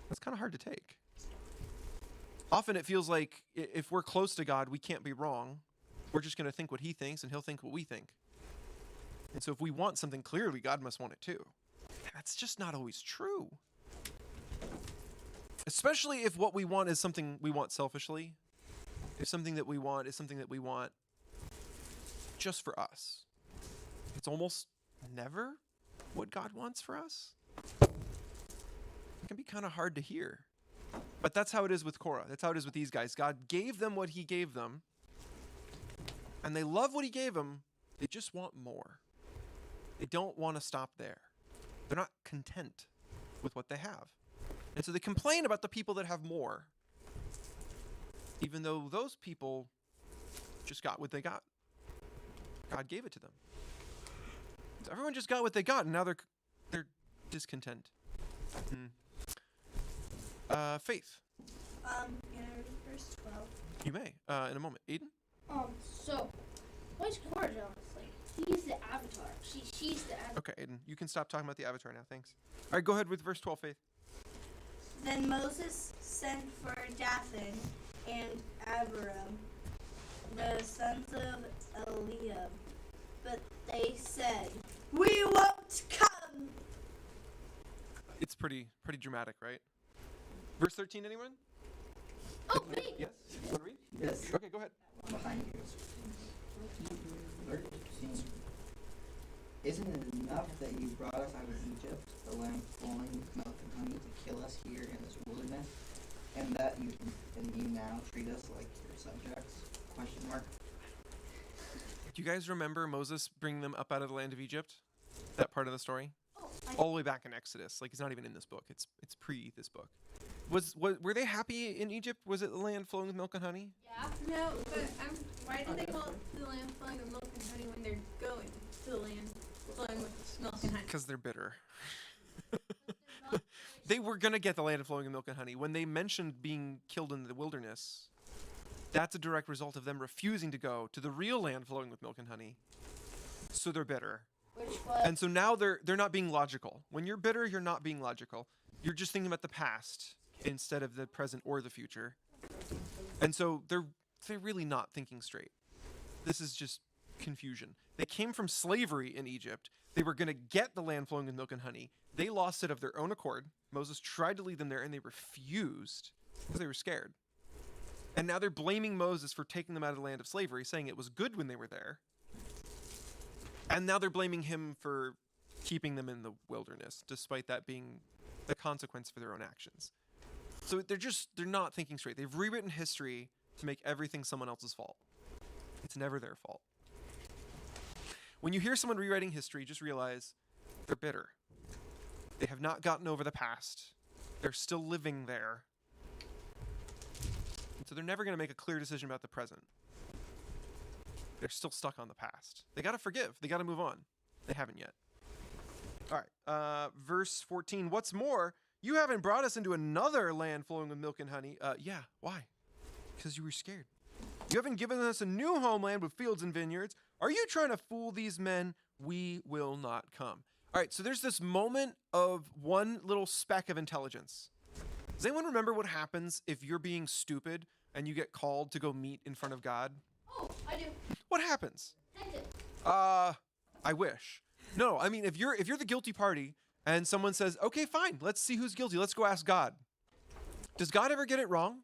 That's kind of hard to take. Often it feels like if we're close to God, we can't be wrong. We're just going to think what he thinks, and he'll think what we think. And so if we want something, clearly God must want it too. That's just not always true. Especially if what we want is something we want selfishly. If something that we want is something that we want just for us. It's almost never what God wants for us. It can be kind of hard to hear. But that's how it is with Korah. That's how it is with these guys. God gave them what he gave them, and they love what he gave them. They just want more. They don't want to stop there. They're not content with what they have. And so they complain about the people that have more, even though those people just got what they got. God gave it to them. So everyone just got what they got, and now they're discontent. Faith. Can I read verse 12? You may, in a moment. Aiden? So, what's Korah jealous? Like, he's the avatar. She's the avatar. Okay, Aiden, you can stop talking about the avatar now, thanks. All right, go ahead with verse 12, Faith. Then Moses sent for Dathan and Abiram, the sons of Eliab, but they said, "We won't come." It's pretty dramatic, right? Verse 13, anyone? Oh, wait. Yes? You want to read? Yes. Okay, go ahead. Behind you. 13. Isn't it enough that you brought us out of Egypt, the land flowing with milk and honey, to kill us here in this wilderness, and that you now treat us like your subjects? Question mark. Do you guys remember Moses bringing them up out of the land of Egypt? That part of the story? Oh, All the way back in Exodus. Like, it's not even in this book. It's pre this book. Were they happy in Egypt? Was it the land flowing with milk and honey? yeah. No, but why do they call it the land flowing with milk and honey when they're going to the land flowing with milk and honey? Because they're bitter. They were going to get the land flowing with milk and honey. When they mentioned being killed in the wilderness, that's a direct result of them refusing to go to the real land flowing with milk and honey. So they're bitter. Which was And so now they're not being logical. When you're bitter, you're not being logical. You're just thinking about the past instead of the present or the future. And so they're they're really not thinking straight. This is just confusion. They came from slavery in Egypt. They were going to get the land flowing with milk and honey. They lost it of their own accord. Moses tried to lead them there, and they refused because they were scared. And now they're blaming Moses for taking them out of the land of slavery, saying it was good when they were there. And now they're blaming him for keeping them in the wilderness, despite that being the consequence for their own actions. So they're not thinking straight. They've rewritten history to make everything someone else's fault. It's never their fault. When you hear someone rewriting history, just realize they're bitter. They have not gotten over the past. They're still living there. And so they're never going to make a clear decision about the present. They're still stuck on the past. They got to forgive. They got to move on. They haven't yet. All right. Verse 14. What's more, you haven't brought us into another land flowing with milk and honey. Yeah. Why? Because you were scared. You haven't given us a new homeland with fields and vineyards. Are you trying to fool these men? We will not come. All right, so there's this moment of one little speck of intelligence. Does anyone remember what happens if you're being stupid and you get called to go meet in front of God? Oh, I do. What happens? Sentence. I wish. No, I mean if you're the guilty party and someone says, "Okay, fine, let's see who's guilty. Let's go ask God." Does God ever get it wrong?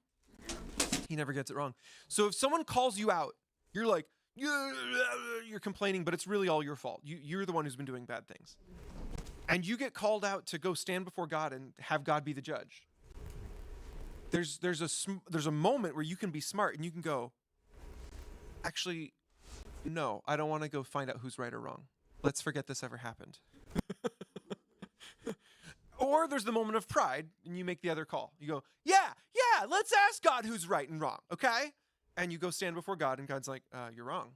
He never gets it wrong. So if someone calls you out, you're like, you're complaining, but it's really all your fault. You're the one who's been doing bad things. And you get called out to go stand before God and have God be the judge. There's a moment where you can be smart and you can go, actually, no, I don't want to go find out who's right or wrong. Let's forget this ever happened. Or there's the moment of pride, and you make the other call. You go, yeah, let's ask God who's right and wrong, okay? And you go stand before God, and God's like, you're wrong.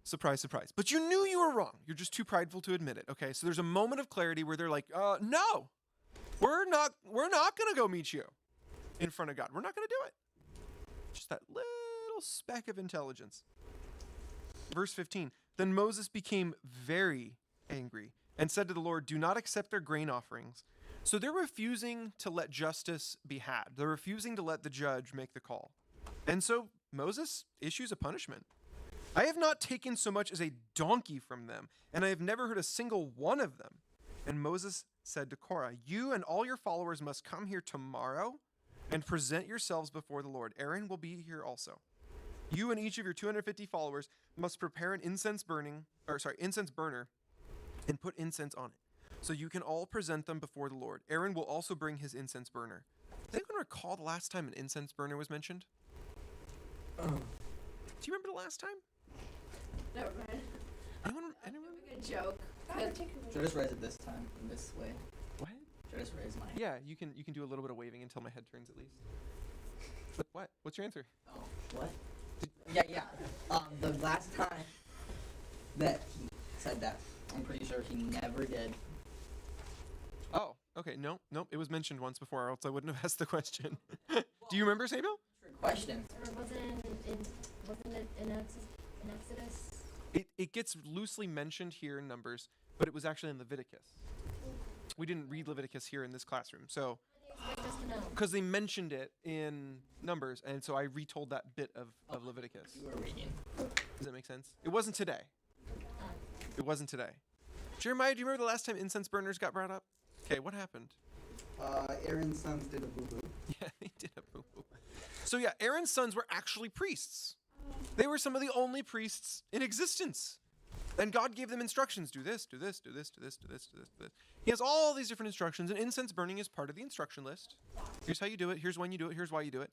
Surprise, surprise. But you knew you were wrong. You're just too prideful to admit it, okay? So there's a moment of clarity where they're like, no, we're not going to go meet you in front of God. We're not going to do it. Just that little speck of intelligence. Verse 15, then Moses became very angry and said to the Lord, do not accept their grain offerings. So they're refusing to let justice be had. They're refusing to let the judge make the call. And so Moses issues a punishment. I have not taken so much as a donkey from them, and I have never heard a single one of them. And Moses said to Korah, you and all your followers must come here tomorrow and present yourselves before the Lord. Aaron will be here also. You and each of your 250 followers must prepare an incense burner and put incense on it, so you can all present them before the Lord. Aaron will also bring his incense burner. Does anyone recall the last time an incense burner was mentioned? Do you remember the last time? Never mind. Anyone? A good joke. Should I just raise it this time, in this way? What? Should I just raise my hand? Yeah, you can do a little bit of waving until my head turns at least. But what? What's your answer? Oh, what? Yeah. The last time that he said that, I'm pretty sure he never did. Oh, okay. No, it was mentioned once before, or else I wouldn't have asked the question. Do you remember, Samuel? Trick question. Or wasn't it in Exodus? It gets loosely mentioned here in Numbers, but it was actually in Leviticus. We didn't read Leviticus here in this classroom, so because they mentioned it in Numbers, and so I retold that bit of Leviticus. You were reading. Does that make sense? It wasn't today. It wasn't today. Jeremiah, do you remember the last time incense burners got brought up? Okay, what happened? Aaron's sons did a boo-boo. Yeah, they did a boo-boo. So yeah, Aaron's sons were actually priests. They were some of the only priests in existence. And God gave them instructions. Do this, do this, do this, do this, do this, do this, do this. He has all these different instructions, and incense burning is part of the instruction list. Here's how you do it. Here's when you do it. Here's why you do it.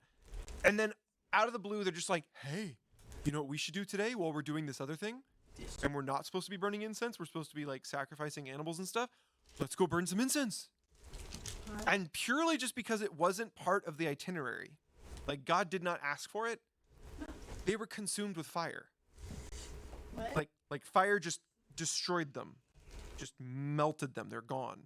And then out of the blue, they're just like, hey, you know what we should do today while we're doing this other thing? And we're not supposed to be burning incense. We're supposed to be like sacrificing animals and stuff. Let's go burn some incense. And purely just because it wasn't part of the itinerary, like God did not ask for it, they were consumed with fire. What? Like fire just destroyed them, just melted them. They're gone.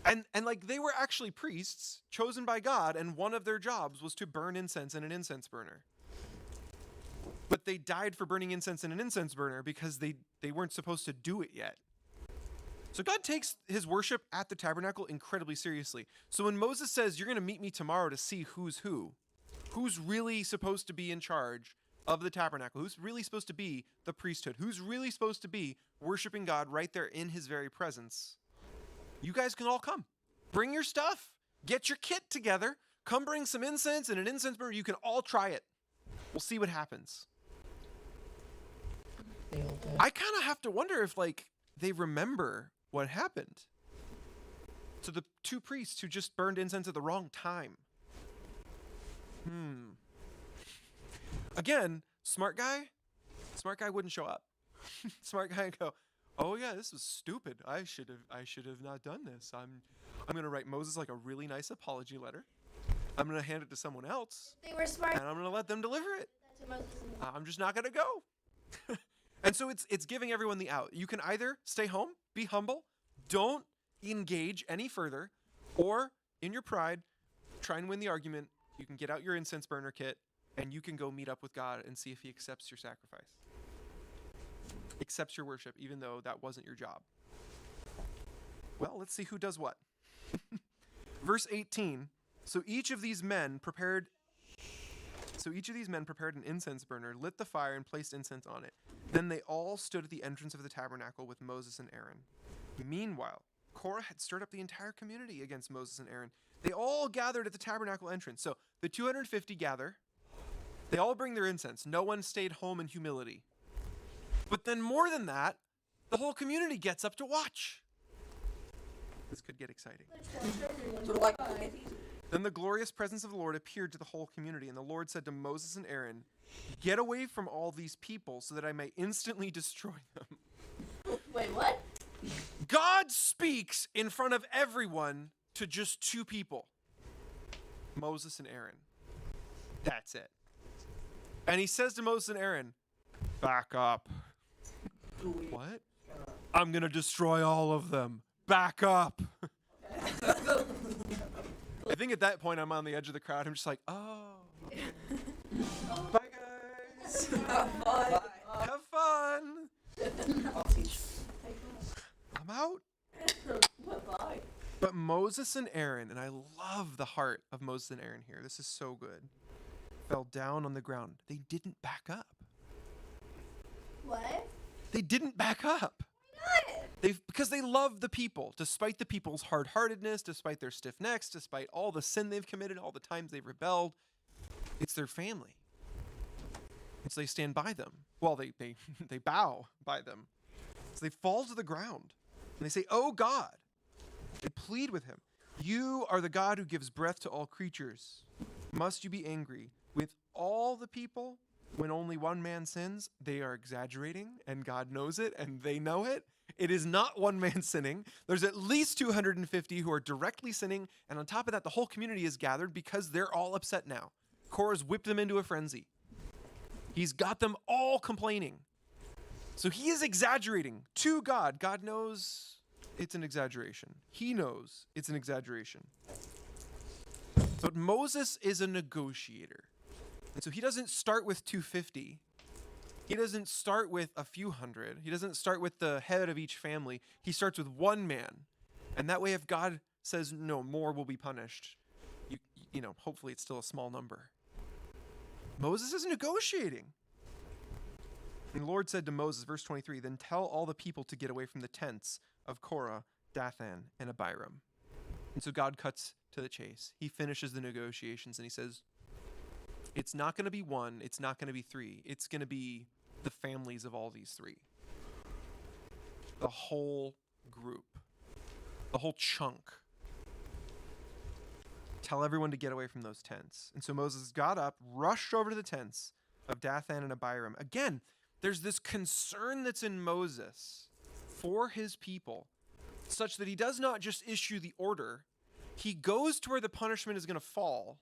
And like they were actually priests chosen by God, and one of their jobs was to burn incense in an incense burner. But they died for burning incense in an incense burner because they weren't supposed to do it yet. So God takes his worship at the tabernacle incredibly seriously. So when Moses says, you're going to meet me tomorrow to see who's who, Who's really supposed to be in charge of the tabernacle? Who's really supposed to be the priesthood? Who's really supposed to be worshiping God right there in his very presence? You guys can all come. Bring your stuff. Get your kit together. Come bring some incense and an incense burner. You can all try it. We'll see what happens. I kind of have to wonder if, like, they remember what happened to the two priests who just burned incense at the wrong time. Again, smart guy wouldn't show up. Smart guy would go, oh yeah, this was stupid. I should have not done this. I'm gonna write Moses like a really nice apology letter. I'm gonna hand it to someone else. They were smart. And I'm gonna let them deliver it. To Moses and I'm just not gonna go. And so it's giving everyone the out. You can either stay home, be humble, don't engage any further, or in your pride, try and win the argument. You can get out your incense burner kit, and you can go meet up with God and see if he accepts your sacrifice. Accepts your worship, even though that wasn't your job. Well, let's see who does what. Verse 18. So each of these men prepared an incense burner, lit the fire, and placed incense on it. Then they all stood at the entrance of the tabernacle with Moses and Aaron. Meanwhile, Korah had stirred up the entire community against Moses and Aaron. They all gathered at the tabernacle entrance. So the 250 gather. They all bring their incense. No one stayed home in humility. But then more than that, the whole community gets up to watch. This could get exciting. Then the glorious presence of the Lord appeared to the whole community, and the Lord said to Moses and Aaron, "Get away from all these people so that I may instantly destroy them." Wait, what? God speaks in front of everyone to just two people, Moses and Aaron. That's it. And he says to Moses and Aaron, back up. What? I'm going to destroy all of them. Back up. I think at that point I'm on the edge of the crowd. I'm just like, oh. Bye, guys. Have fun. I'm out. Bye-bye. But Moses and Aaron, and I love the heart of Moses and Aaron here. This is so good. Fell down on the ground. They didn't back up. What? They didn't back up. Because they love the people, despite the people's hard-heartedness, despite their stiff necks, despite all the sin they've committed, all the times they've rebelled. It's their family. And so they stand by them. Well, they bow by them. So they fall to the ground. And they say, "Oh God." They plead with him. "You are the God who gives breath to all creatures. Must you be angry with all the people when only one man sins?" They are exaggerating, and God knows it, and they know it. It is not one man sinning. There's at least 250 who are directly sinning, and on top of that, the whole community is gathered because they're all upset now. Korah's whipped them into a frenzy. He's got them all complaining. So he is exaggerating to God. God knows it's an exaggeration. He knows it's an exaggeration. But Moses is a negotiator. And so he doesn't start with 250. He doesn't start with a few hundred. He doesn't start with the head of each family. He starts with one man. And that way, if God says, no, more will be punished, you know, hopefully it's still a small number. Moses is negotiating. And the Lord said to Moses, verse 23, "Then tell all the people to get away from the tents of Korah, Dathan, and Abiram." And so God cuts to the chase. He finishes the negotiations and he says, it's not going to be one, it's not going to be three, it's going to be the families of all these three. The whole group, the whole chunk. Tell everyone to get away from those tents. And so Moses got up, rushed over to the tents of Dathan and Abiram. Again, there's this concern that's in Moses for his people, such that he does not just issue the order, he goes to where the punishment is going to fall.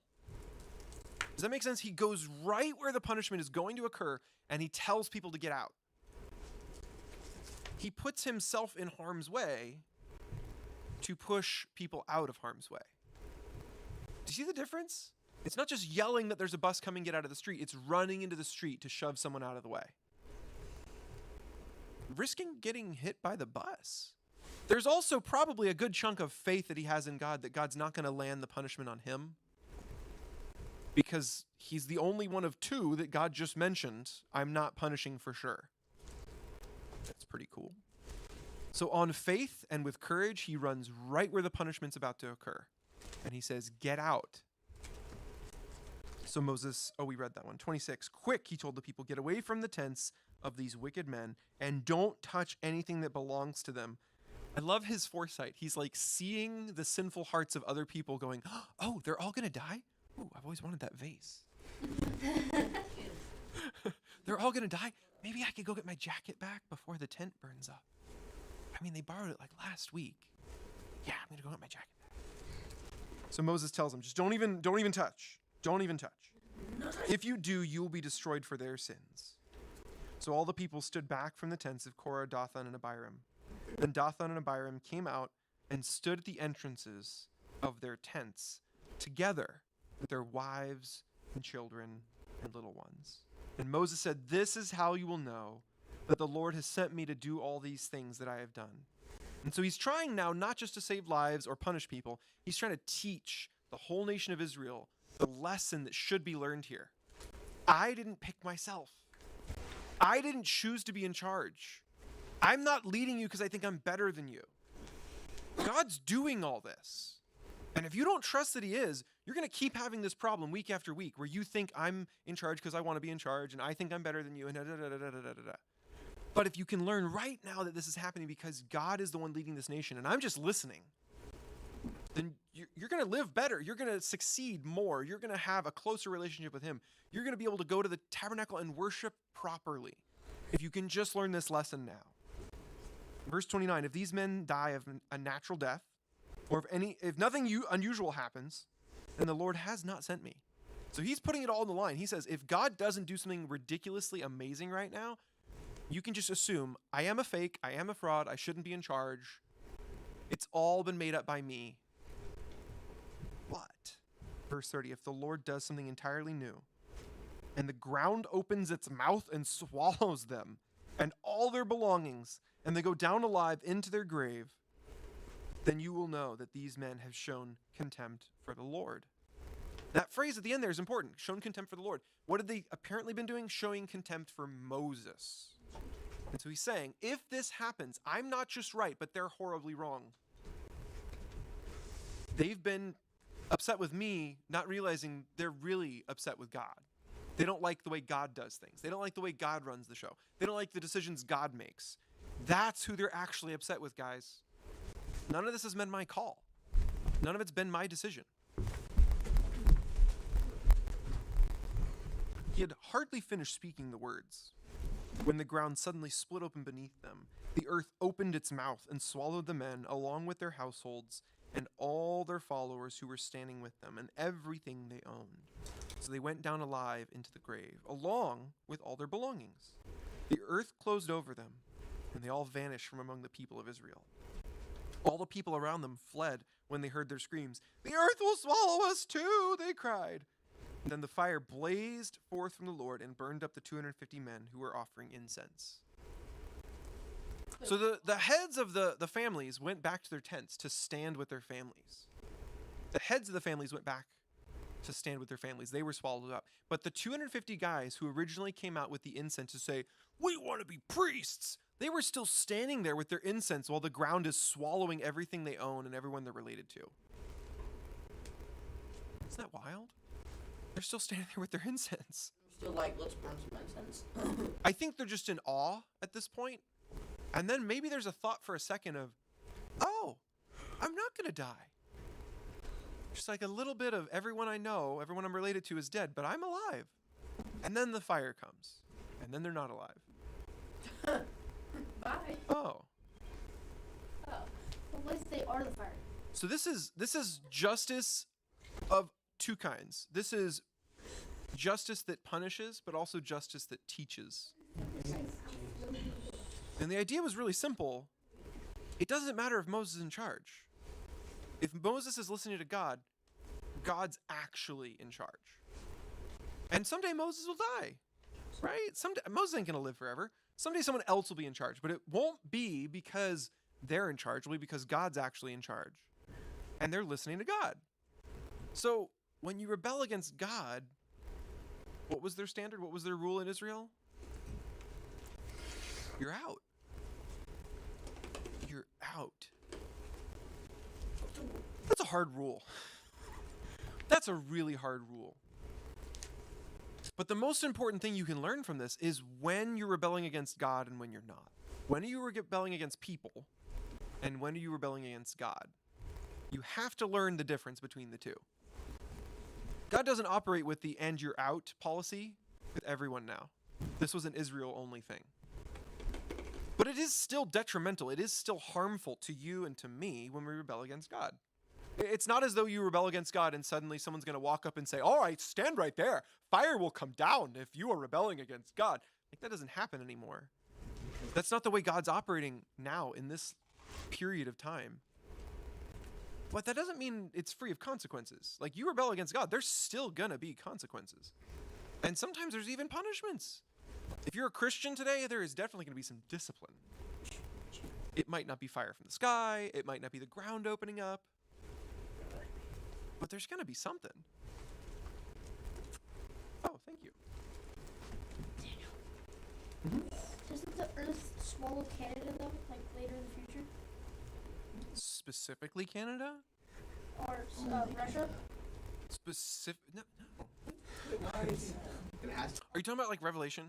Does that make sense? He goes right where the punishment is going to occur, and he tells people to get out. He puts himself in harm's way to push people out of harm's way. Do you see the difference? It's not just yelling that there's a bus coming, get out of the street. It's running into the street to shove someone out of the way. Risking getting hit by the bus. There's also probably a good chunk of faith that he has in God, that God's not going to land the punishment on him, because he's the only one of two that God just mentioned I'm not punishing for sure. That's pretty cool. So on faith and with courage, he runs right where the punishment's about to occur. And he says, get out. So Moses, we read that one. 26, quick, he told the people, get away from the tents of these wicked men and don't touch anything that belongs to them. I love his foresight. He's like seeing the sinful hearts of other people going, oh, they're all going to die? Ooh, I've always wanted that vase. They're all going to die? Maybe I could go get my jacket back before the tent burns up. I mean, they borrowed it like last week. Yeah, I'm going to go get my jacket back. So Moses tells them, just don't even touch. Don't even touch. If you do, you will be destroyed for their sins. So all the people stood back from the tents of Korah, Dathan, and Abiram. Then Dathan and Abiram came out and stood at the entrances of their tents together with their wives and children and little ones. And Moses said, this is how you will know that the Lord has sent me to do all these things that I have done. And so he's trying now not just to save lives or punish people, he's trying to teach the whole nation of Israel the lesson that should be learned here. I didn't pick myself. I didn't choose to be in charge. I'm not leading you because I think I'm better than you. God's doing all this. And if you don't trust that he is, you're going to keep having this problem week after week where you think I'm in charge because I want to be in charge and I think I'm better than you and da da da da da da da. But if you can learn right now that this is happening because God is the one leading this nation and I'm just listening, then you're going to live better. You're going to succeed more. You're going to have a closer relationship with him. You're going to be able to go to the tabernacle and worship properly if you can just learn this lesson now. Verse 29, if these men die of a natural death, or if nothing unusual happens, then the Lord has not sent me. So he's putting it all on the line. He says, if God doesn't do something ridiculously amazing right now, you can just assume, I am a fake, I am a fraud, I shouldn't be in charge. It's all been made up by me. But, verse 30, if the Lord does something entirely new, and the ground opens its mouth and swallows them, and all their belongings, and they go down alive into their grave, then you will know that these men have shown contempt for the Lord. That phrase at the end there is important. Shown contempt for the Lord. What had they apparently been doing? Showing contempt for Moses. And so he's saying, if this happens, I'm not just right, but they're horribly wrong. They've been upset with me, not realizing they're really upset with God. They don't like the way God does things. They don't like the way God runs the show. They don't like the decisions God makes. That's who they're actually upset with, guys. None of this has been my call. None of it's been my decision. He had hardly finished speaking the words when the ground suddenly split open beneath them. The earth opened its mouth and swallowed the men along with their households and all their followers who were standing with them and everything they owned. So they went down alive into the grave, along with all their belongings. The earth closed over them, and they all vanished from among the people of Israel. All the people around them fled when they heard their screams. The earth will swallow us too, they cried. And then the fire blazed forth from the Lord and burned up the 250 men who were offering incense. So the heads of the families went back to their tents to stand with their families. The heads of the families went back to stand with their families. They were swallowed up. But the 250 guys who originally came out with the incense to say, we want to be priests, they were still standing there with their incense while the ground is swallowing everything they own and everyone they're related to. Isn't that wild? They're still standing there with their incense. Still like, let's burn some incense. I think they're just in awe at this point. And then maybe there's a thought for a second of, oh, I'm not going to die. Just like a little bit of everyone I know, everyone I'm related to is dead, but I'm alive. And then the fire comes. And then they're not alive. Bye. Oh. Oh. Well, at least they are the fire. So this is justice of two kinds. This is justice that punishes, but also justice that teaches. And the idea was really simple. It doesn't matter if Moses is in charge. If Moses is listening to God, God's actually in charge. And someday Moses will die, right? Someday Moses ain't going to live forever. Someday someone else will be in charge, but it won't be because they're in charge. It'll be because God's actually in charge. And they're listening to God. So when you rebel against God, what was their standard? What was their rule in Israel? You're out. You're out. That's a hard rule. That's a really hard rule. But the most important thing you can learn from this is when you're rebelling against God and when you're not. When are you rebelling against people and when are you rebelling against God? You have to learn the difference between the two. God doesn't operate with the "and you're out" policy with everyone now. This was an Israel only thing. But it is still detrimental. It is still harmful to you and to me when we rebel against God. It's not as though you rebel against God and suddenly someone's going to walk up and say, "All right, stand right there. Fire will come down if you are rebelling against God." Like, that doesn't happen anymore. That's not the way God's operating now in this period of time. But that doesn't mean it's free of consequences. Like, you rebel against God, there's still going to be consequences. And sometimes there's even punishments. If you're a Christian today, there is definitely going to be some discipline. It might not be fire from the sky. It might not be the ground opening up. But there's going to be something. Oh, thank you. Doesn't the Earth swallow Canada though, like later in the future? Specifically Canada? Or Russia? No. It has to. Are you talking about like Revelation?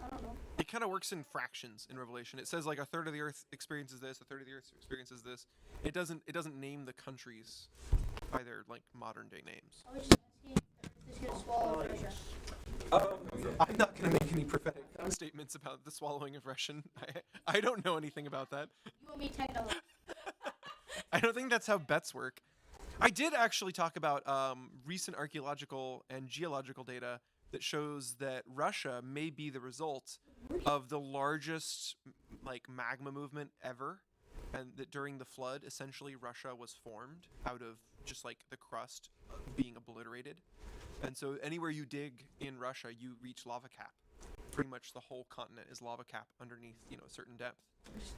I don't know. It kind of works in fractions in Revelation. It says like a third of the earth experiences this, a third of the earth experiences this. It doesn't name the countries by their like modern day names. I was just asking if the Earth is gonna swallow Russia. I'm not going to make any prophetic statements about the swallowing of Russian. I don't know anything about that. You want me techno? I don't think that's how bets work. I did actually talk about recent archaeological and geological data that shows that Russia may be the result of the largest like magma movement ever, and that during the flood, essentially Russia was formed out of just like the crust being obliterated. And so anywhere you dig in Russia, you reach lava cap. Pretty much the whole continent is lava cap underneath, a certain depth.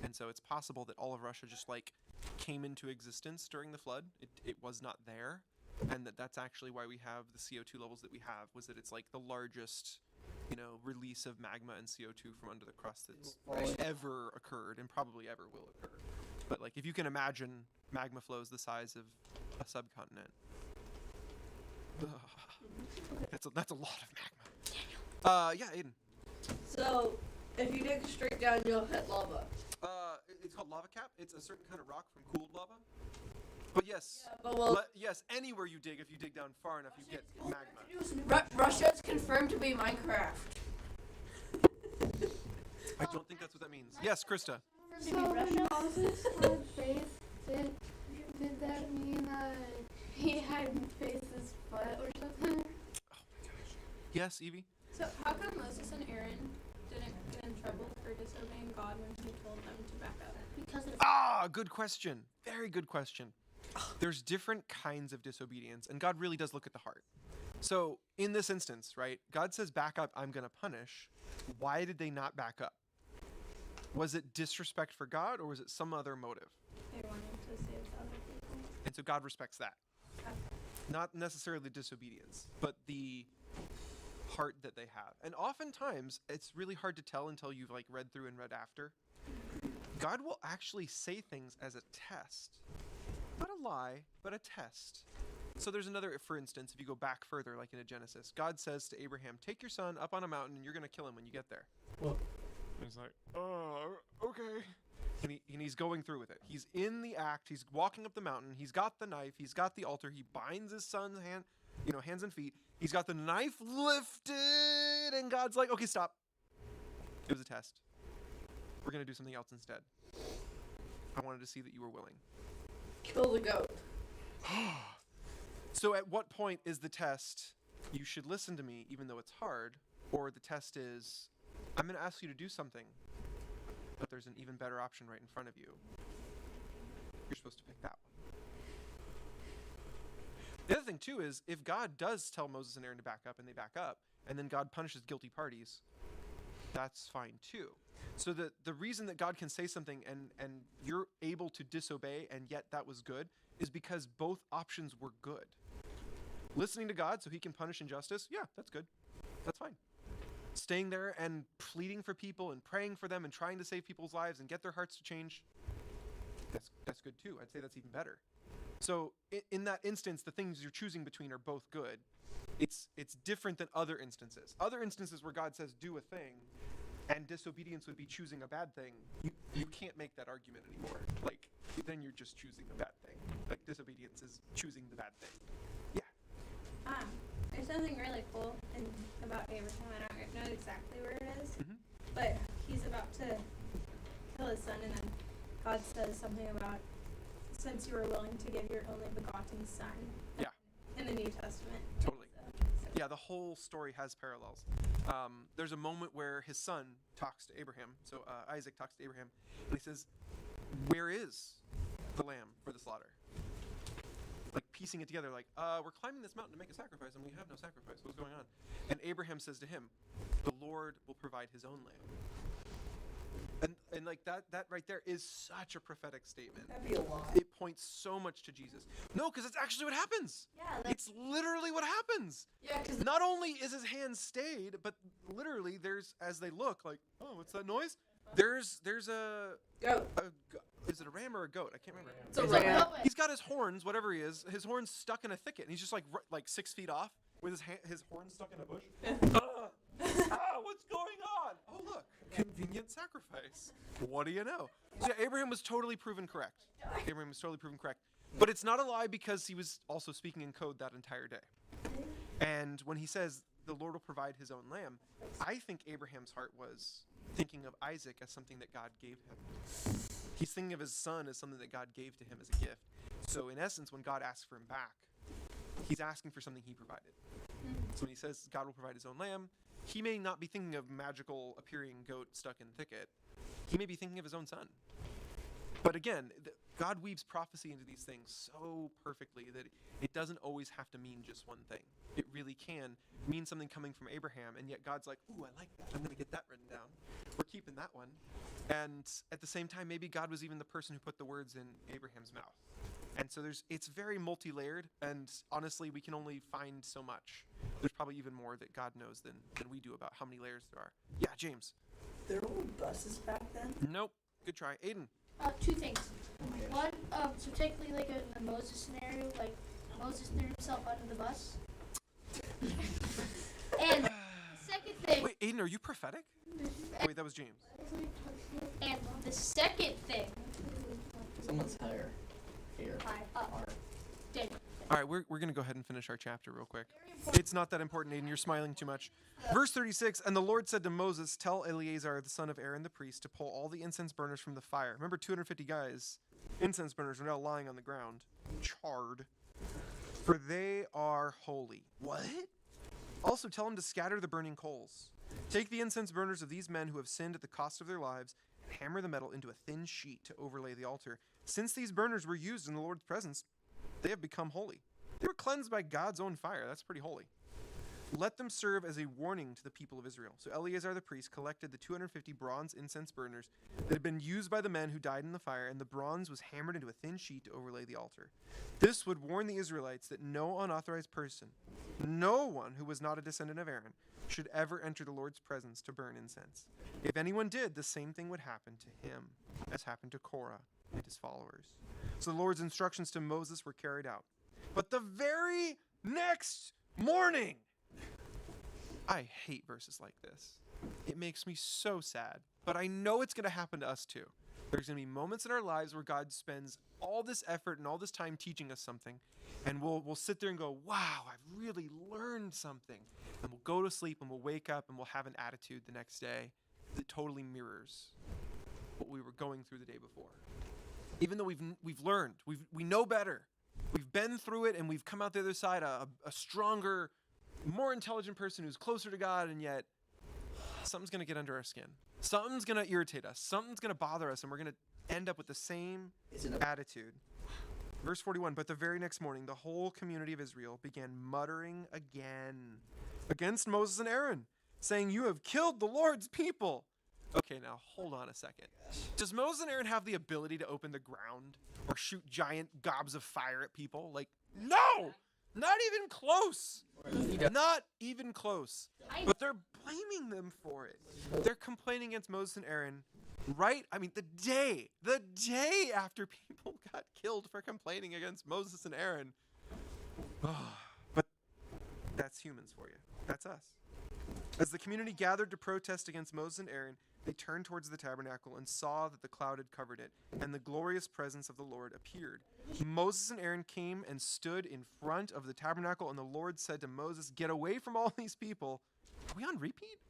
And so it's possible that all of Russia just like came into existence during the flood. It was not there. And that's actually why we have the CO2 levels that we have, was that it's like the largest, release of magma and CO2 from under the crust that's ever occurred and probably ever will occur. But like if you can imagine magma flows the size of a subcontinent. That's a lot of magma. Yeah, Aiden. So, if you dig straight down, you'll hit lava. It's called lava cap. It's a certain kind of rock from cooled lava. But yes, Yeah, but yes, anywhere you dig, if you dig down far enough, you get magma. Russia's confirmed to be Minecraft. I don't think that's what that means. Yes, Krista. So when Moses had faith, did that mean that he had faith his foot or something? Yes, Evie. So, how come Moses and Aaron didn't get in trouble for disobeying God when he told them to back up? Because of Good question. Very good question. There's different kinds of disobedience, and God really does look at the heart. So, in this instance, right, God says, back up, I'm going to punish. Why did they not back up? Was it disrespect for God, or was it some other motive? They wanted to save the other people. And so God respects that. Not necessarily disobedience, but the heart that they have. And oftentimes, it's really hard to tell until you've like read through and read after. God will actually say things as a test. Not a lie, but a test. So there's another, for instance, if you go back further, like in a Genesis, God says to Abraham, take your son up on a mountain and you're going to kill him when you get there. Well, he's like, oh, okay. And he's going through with it. He's in the act. He's walking up the mountain. He's got the knife. He's got the altar. He binds his son's hands and feet. He's got the knife lifted, and God's like, okay, stop. It was a test. We're going to do something else instead. I wanted to see that you were willing. Kill the goat. So at what point is the test, you should listen to me even though it's hard, or the test is, I'm going to ask you to do something, but there's an even better option right in front of you. You're supposed to pick that one. The other thing too is, if God does tell Moses and Aaron to back up and they back up, and then God punishes guilty parties, that's fine too. So the reason that God can say something and you're able to disobey and yet that was good is because both options were good. Listening to God so he can punish injustice, yeah, that's good. That's fine. Staying there and pleading for people and praying for them and trying to save people's lives and get their hearts to change, that's good too. I'd say that's even better. So in that instance, the things you're choosing between are both good. It's different than other instances. Other instances where God says do a thing and disobedience would be choosing a bad thing, you can't make that argument anymore. Like, then you're just choosing a bad thing. Like, disobedience is choosing the bad thing. Yeah. There's something really cool about Abraham. I don't know exactly where it is, Mm-hmm. but he's about to kill his son, and then God says something about, since you were willing to give your only begotten son. Yeah. In the New Testament. Totally. So. Yeah, the whole story has parallels. There's a moment where his son talks to Abraham. So Isaac talks to Abraham, and he says, "Where is the lamb for the slaughter?" Like piecing it together, like, we're climbing this mountain to make a sacrifice, and we have no sacrifice. What's going on? And Abraham says to him, "The Lord will provide his own lamb." And like that right there is such a prophetic statement. That'd be a lot. It points so much to Jesus. No, because it's actually what happens. Yeah, It's literally what happens. yeah, because Not only is his hand stayed, but literally there's, as they look, like, oh, what's that noise? There's a goat. is it a ram or a goat? I can't remember. It's a ram. He's got his horns, whatever he is, his horns stuck in a thicket, and he's just like 6 feet off with his horns stuck in a bush. What's going on? Oh, look, convenient sacrifice. What do you know? So yeah, Abraham was totally proven correct. Abraham was totally proven correct. But it's not a lie because he was also speaking in code that entire day. And when he says the Lord will provide his own lamb, I think Abraham's heart was thinking of Isaac as something that God gave him. He's thinking of his son as something that God gave to him as a gift. So in essence, when God asks for him back, he's asking for something he provided. So when he says God will provide his own lamb, he may not be thinking of magical appearing goat stuck in thicket. He may be thinking of his own son. But again, God weaves prophecy into these things so perfectly that it doesn't always have to mean just one thing. It really can mean something coming from Abraham, and yet God's like, ooh, I like that. I'm going to get that written down. We're keeping that one. And at the same time, maybe God was even the person who put the words in Abraham's mouth. And so it's very multi-layered, and honestly, we can only find so much. There's probably even more that God knows than we do about how many layers there are. Yeah, James. There were buses back then? Nope. Good try. Aiden. Two things. One, so technically like a Moses scenario, like Moses threw himself under the bus. And the second thing. Wait, Aiden, are you prophetic? Wait, that was James. And the second thing. Someone's hair. Here. Daniel. All right, we're going to go ahead and finish our chapter real quick. It's not that important, Aiden. You're smiling too much. Verse 36, and the Lord said to Moses, tell Eleazar, the son of Aaron the priest, to pull all the incense burners from the fire. Remember, 250 guys, incense burners, are now lying on the ground, charred, for they are holy. What? Also, tell him to scatter the burning coals. Take the incense burners of these men who have sinned at the cost of their lives, and hammer the metal into a thin sheet to overlay the altar. Since these burners were used in the Lord's presence, they have become holy. They were cleansed by God's own fire. That's pretty holy. Let them serve as a warning to the people of Israel. So Eleazar the priest collected the 250 bronze incense burners that had been used by the men who died in the fire, and the bronze was hammered into a thin sheet to overlay the altar. This would warn the Israelites that no unauthorized person, no one who was not a descendant of Aaron, should ever enter the Lord's presence to burn incense. If anyone did, the same thing would happen to him as happened to Korah and his followers. So the Lord's instructions to Moses were carried out. But the very next morning, I hate verses like this. It makes me so sad. But I know it's going to happen to us too. There's going to be moments in our lives where God spends all this effort and all this time teaching us something, and we'll sit there and go, wow, I've really learned something. And we'll go to sleep and we'll wake up and we'll have an attitude the next day that totally mirrors what we were going through the day before. Even though we've learned, we know better. We've been through it and we've come out the other side a stronger, more intelligent person who's closer to God, and yet something's going to get under our skin. Something's going to irritate us. Something's going to bother us, and we're going to end up with the same attitude. Verse 41, but the very next morning, the whole community of Israel began muttering again against Moses and Aaron, saying, you have killed the Lord's people. Okay, now hold on a second. Does Moses and Aaron have the ability to open the ground or shoot giant gobs of fire at people? Like, no! Not even close. Not even close. But they're blaming them for it. They're complaining against Moses and Aaron the day after people got killed for complaining against Moses and Aaron. But that's humans for you. That's us. As the community gathered to protest against Moses and Aaron, they turned towards the tabernacle and saw that the cloud had covered it, and the glorious presence of the Lord appeared. Moses and Aaron came and stood in front of the tabernacle, and the Lord said to Moses, "Get away from all these people." Are we on repeat?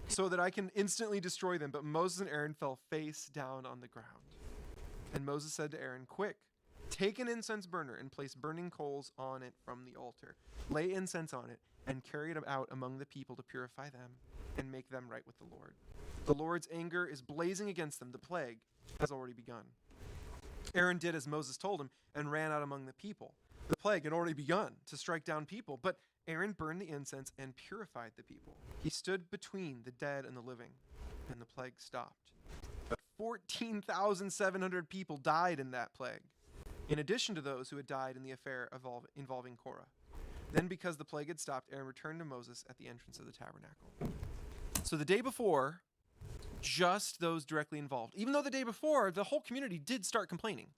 "So that I can instantly destroy them." But Moses and Aaron fell face down on the ground. And Moses said to Aaron, "Quick, take an incense burner and place burning coals on it from the altar. Lay incense on it and carry it out among the people to purify them and make them right with the Lord. The Lord's anger is blazing against them. The plague has already begun." Aaron did as Moses told him and ran out among the people. The plague had already begun to strike down people, but Aaron burned the incense and purified the people. He stood between the dead and the living, and the plague stopped. But 14,700 people died in that plague, in addition to those who had died in the affair involving Korah. Then, because the plague had stopped, Aaron returned to Moses at the entrance of the tabernacle. So the day before, just those directly involved. Even though the day before, the whole community did start complaining.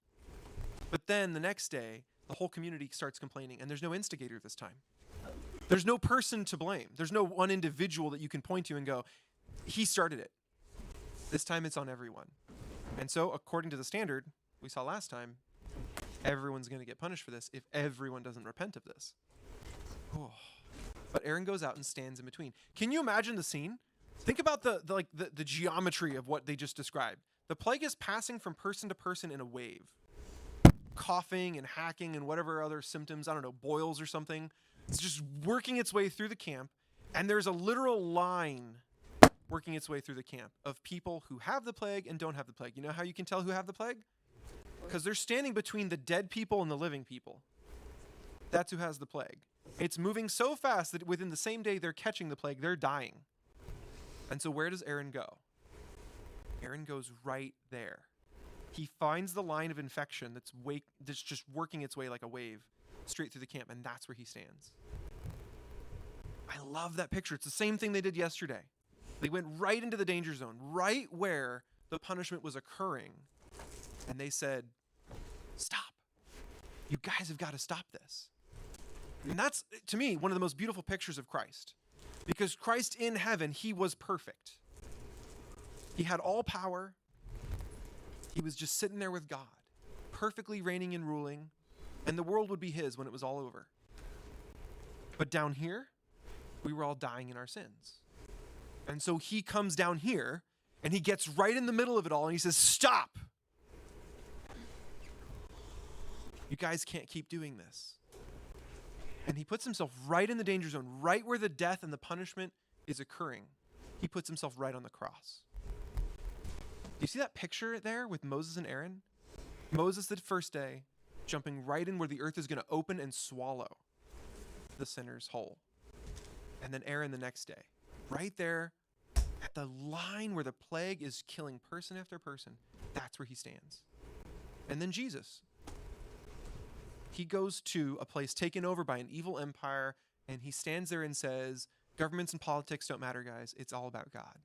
But then the next day, the whole community starts complaining, and there's no instigator this time. There's no person to blame. There's no one individual that you can point to and go, he started it. This time it's on everyone. And so, according to the standard we saw last time, everyone's going to get punished for this if everyone doesn't repent of this. Oh. But Aaron goes out and stands in between. Can you imagine the scene? Think about the geometry of what they just described. The plague is passing from person to person in a wave. Coughing and hacking and whatever other symptoms, I don't know, boils or something. It's just working its way through the camp, and there's a literal line working its way through the camp of people who have the plague and don't have the plague. You know how you can tell who have the plague? Because they're standing between the dead people and the living people. That's who has the plague. It's moving so fast that within the same day they're catching the plague, they're dying. And so where does Aaron go? Aaron goes right there. He finds the line of infection that's just working its way like a wave straight through the camp, and that's where he stands. I love that picture. It's the same thing they did yesterday. They went right into the danger zone, right where the punishment was occurring, and they said, "Stop. You guys have got to stop this." And that's, to me, one of the most beautiful pictures of Christ. Because Christ in heaven, he was perfect. He had all power. He was just sitting there with God, perfectly reigning and ruling, and the world would be his when it was all over. But down here, we were all dying in our sins. And so he comes down here, and he gets right in the middle of it all, and he says, "Stop! You guys can't keep doing this." And he puts himself right in the danger zone, right where the death and the punishment is occurring. He puts himself right on the cross. Do you see that picture there with Moses and Aaron? Moses the first day, jumping right in where the earth is going to open and swallow the sinner's whole. And then Aaron the next day, right there at the line where the plague is killing person after person. That's where he stands. And then Jesus. He goes to a place taken over by an evil empire, and he stands there and says, "Governments and politics don't matter, guys. It's all about God.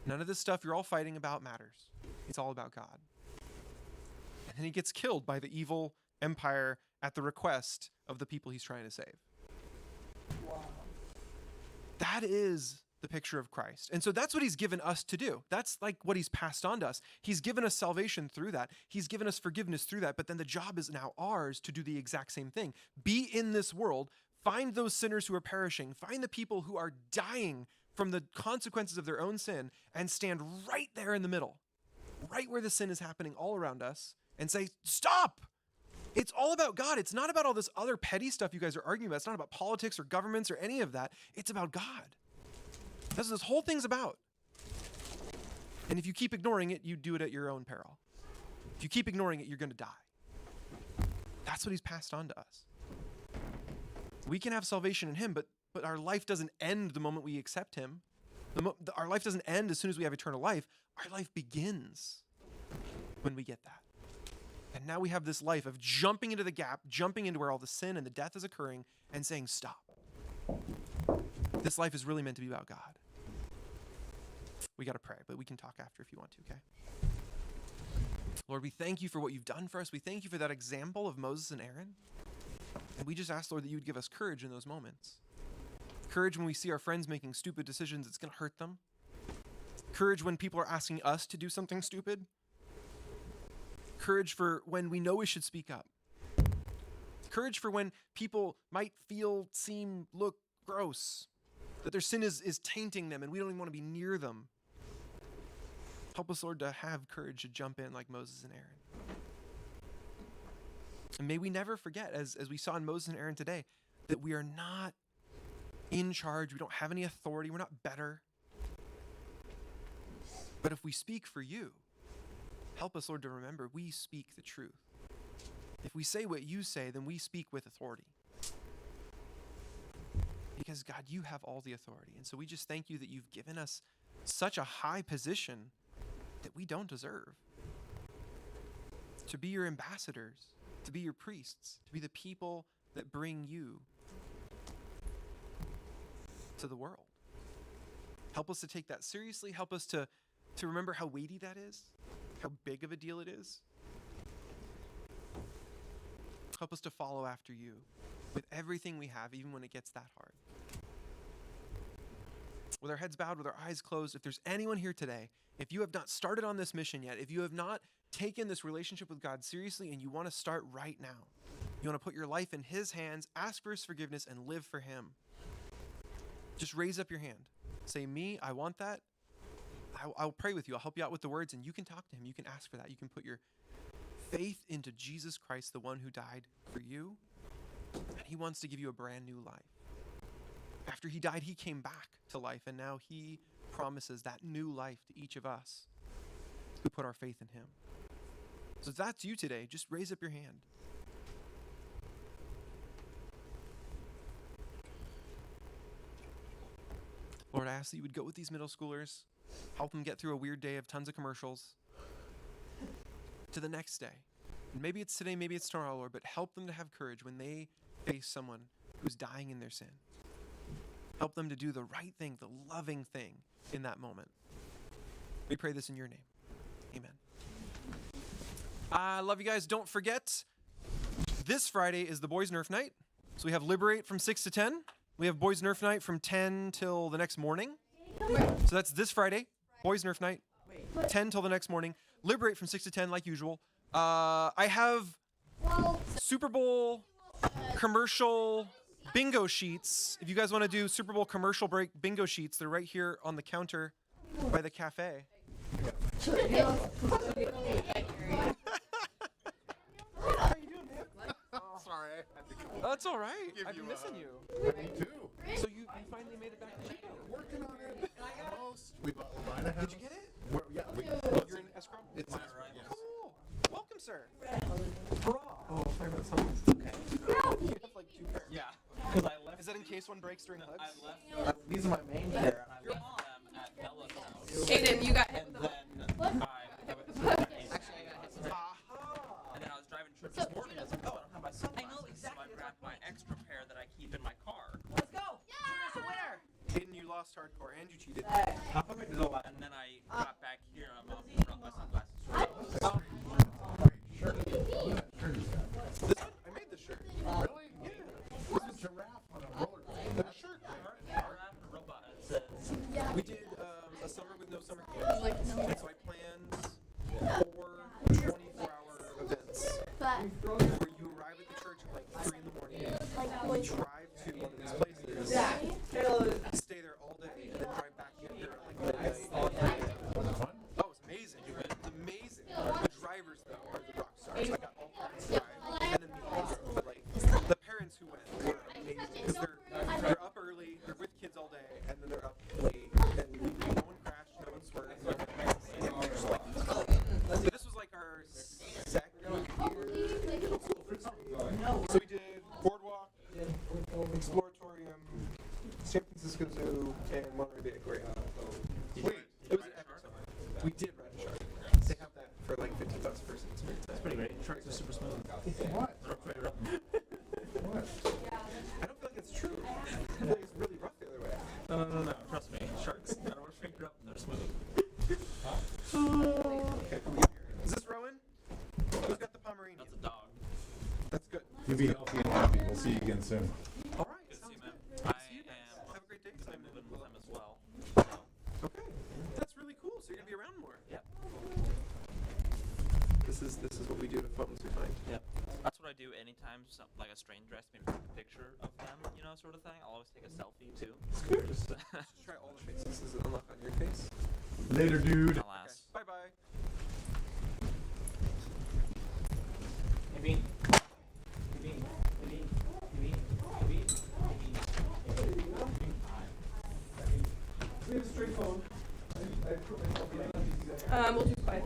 None of this stuff you're all fighting about matters. It's all about God." And then he gets killed by the evil empire at the request of the people he's trying to save. Wow. That is the picture of Christ. And so that's what he's given us to do. That's like what he's passed on to us. He's given us salvation through that. He's given us forgiveness through that. But then the job is now ours to do the exact same thing. Be in this world, find those sinners who are perishing, find the people who are dying from the consequences of their own sin, and stand right there in the middle, right where the sin is happening all around us, and say, "Stop! It's all about God. It's not about all this other petty stuff you guys are arguing about. It's not about politics or governments or any of that. It's about God. That's what this whole thing's about. And if you keep ignoring it, you do it at your own peril. If you keep ignoring it, you're going to die." That's what he's passed on to us. We can have salvation in him, but our life doesn't end the moment we accept him. Our life doesn't end as soon as we have eternal life. Our life begins when we get that. And now we have this life of jumping into the gap, jumping into where all the sin and the death is occurring, and saying, stop. This life is really meant to be about God. We got to pray, but we can talk after if you want to, okay? Lord, we thank you for what you've done for us. We thank you for that example of Moses and Aaron. And we just ask, Lord, that you would give us courage in those moments. Courage when we see our friends making stupid decisions that's going to hurt them. Courage when people are asking us to do something stupid. Courage for when we know we should speak up. Courage for when people might feel, seem, look gross. That their sin is tainting them and we don't even want to be near them. Help us, Lord, to have courage to jump in like Moses and Aaron. And may we never forget, as we saw in Moses and Aaron today, that we are not in charge. We don't have any authority. We're not better. But if we speak for you, help us, Lord, to remember we speak the truth. If we say what you say, then we speak with authority. Because, God, you have all the authority. And so we just thank you that you've given us such a high position that we don't deserve. To be your ambassadors, to be your priests, to be the people that bring you to the world. Help us to take that seriously. Help us to remember how weighty that is, how big of a deal it is. Help us to follow after you with everything we have, even when it gets that hard. With our heads bowed, with our eyes closed, if there's anyone here today, if you have not started on this mission yet, if you have not taken this relationship with God seriously and you want to start right now, you want to put your life in his hands, ask for his forgiveness, and live for him, just raise up your hand. Say, me, I want that. I'll pray with you. I'll help you out with the words, and you can talk to him. You can ask for that. You can put your faith into Jesus Christ, the one who died for you, and he wants to give you a brand new life. After he died, he came back to life, and now he promises that new life to each of us who put our faith in him. So if that's you today, just raise up your hand. Lord, I ask that you would go with these middle schoolers, help them get through a weird day of tons of commercials, to the next day. And maybe it's today, maybe it's tomorrow, Lord, but help them to have courage when they face someone who's dying in their sin. Help them to do the right thing, the loving thing in that moment. We pray this in your name. Amen. I love you guys. Don't forget, this Friday is the Boys Nerf Night. So we have Liberate from 6 to 10. We have Boys Nerf Night from 10 till the next morning. So that's this Friday, Boys Nerf Night, 10 till the next morning. Liberate from 6 to 10 like usual. I have Super Bowl commercial bingo sheets. If you guys want to do Super Bowl commercial break bingo sheets, they're right here on the counter by the cafe. How you doing, man? Sorry, I had to come. That's all right. I've been missing you. Me too. So you finally made it back to Chico. Working on it. Almost. We bought a house. Did you get it? Yeah. You're in escrow? It's right. Yes. Cool. Welcome, sir. Hurrah. Oh, sorry about something. Okay. You have like two pairs. Yeah, because I left. Is that in case one breaks during hugs? I left. These are my main pair, and I left them at Bella's house. Aiden, you got hit And with the then actually, I got hit with the and then I was driving to church this morning. I was like, oh, I don't have my sunglasses. So I grabbed my extra pair that I keep in my car. Let's go! Here's the winner! Hayden, you lost hardcore and you cheated. And then I got back here and I'm brought my sunglasses. Sure. This one? I made this shirt. Really? Yeah. This is giraffe on a roller coaster. The shirt. Robot. It says. We did a summer with no summer camp. And so I planned 4 24-hour events where you arrive at the church at like 3 in the morning, you drive to one of these places, stay there all day, and then drive back here at like midnight. Was it fun? Oh, it was amazing. It's amazing. The drivers, though, are the rock stars. I got all parents to drive, and then me also. But like, the parents who went were amazing because they're up early, they're with kids all day, and then they're up late, and no one crashed, no one swerved. So this was like our second year. So we did Boardwalk, Exploratorium, San Francisco Zoo, and Monterey Bay Aquarium. Sweet. It was an epic summer. We did ride a shark. They have that for like $50 a person. It's pretty Pretty great. sharks are super smooth. What? They're quite rough. What? I don't feel like it's true. I feel like it's really rough the other way. No. Trust me. Sharks are straight up and they're smooth. Okay, come here. Is this Rowan? Who's got the Pomeranian? That's a dog. That's good. You be healthy and happy. We'll see you again soon. All right. Good to see Sounds you, man. good. I See you guys. am Have a great day. moving with him as well. Okay. That's really cool. So you're gonna be around more. Yep. This is what we do to phones we find. Yep. That's what I do anytime like a stranger asks me to take a picture of them, you know, sort of thing. I'll always take a selfie too. Just try all the faces. Does it unlock on your face? Later, dude. Alas. Bye bye. Hey Bean. Hey Bean. Hey Bean. Hey Bean. Hey Bean. Hey Bean. We have a straight phone. I put myself behind these guys. We'll do quiet.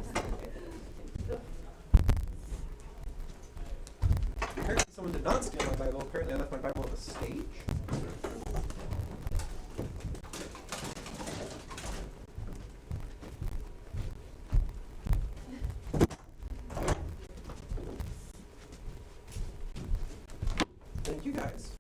Apparently someone did not steal my Bible. Apparently I left my Bible on the stage. Thank you guys.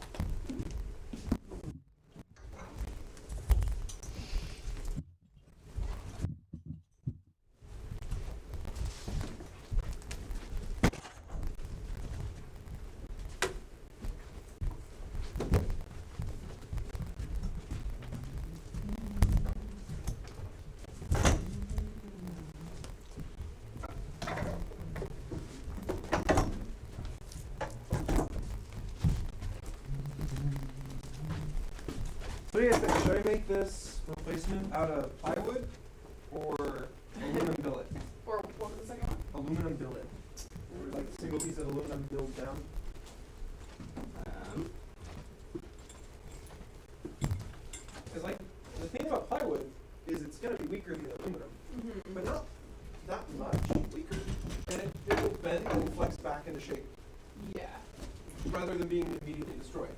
So what do you guys think? Should I make this replacement out of plywood or aluminum billet? Or what was the second one? Aluminum billet. Or like single piece of aluminum built down. Because like the thing about plywood is it's gonna be weaker than aluminum, but not that much weaker, and it will bend and flex back into shape Yeah. rather than being immediately destroyed.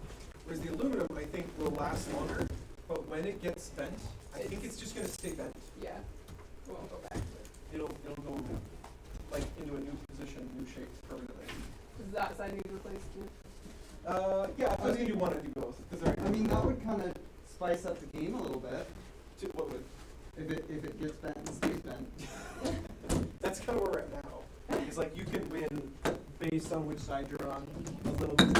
Whereas the aluminum, I think, will last longer, but when it gets bent, I think it's just gonna stay bent. Yeah. We won't go back to it. It'll go like into a new position, new shape permanently. Does that side need replaced too? Yeah, if I was gonna do one, I'd do both. Because I mean, that would kind of spice up the game a little bit. what would? If it gets bent and stays bent. That's kind of where we're at now. It's like you can win based on which side you're on a little bit.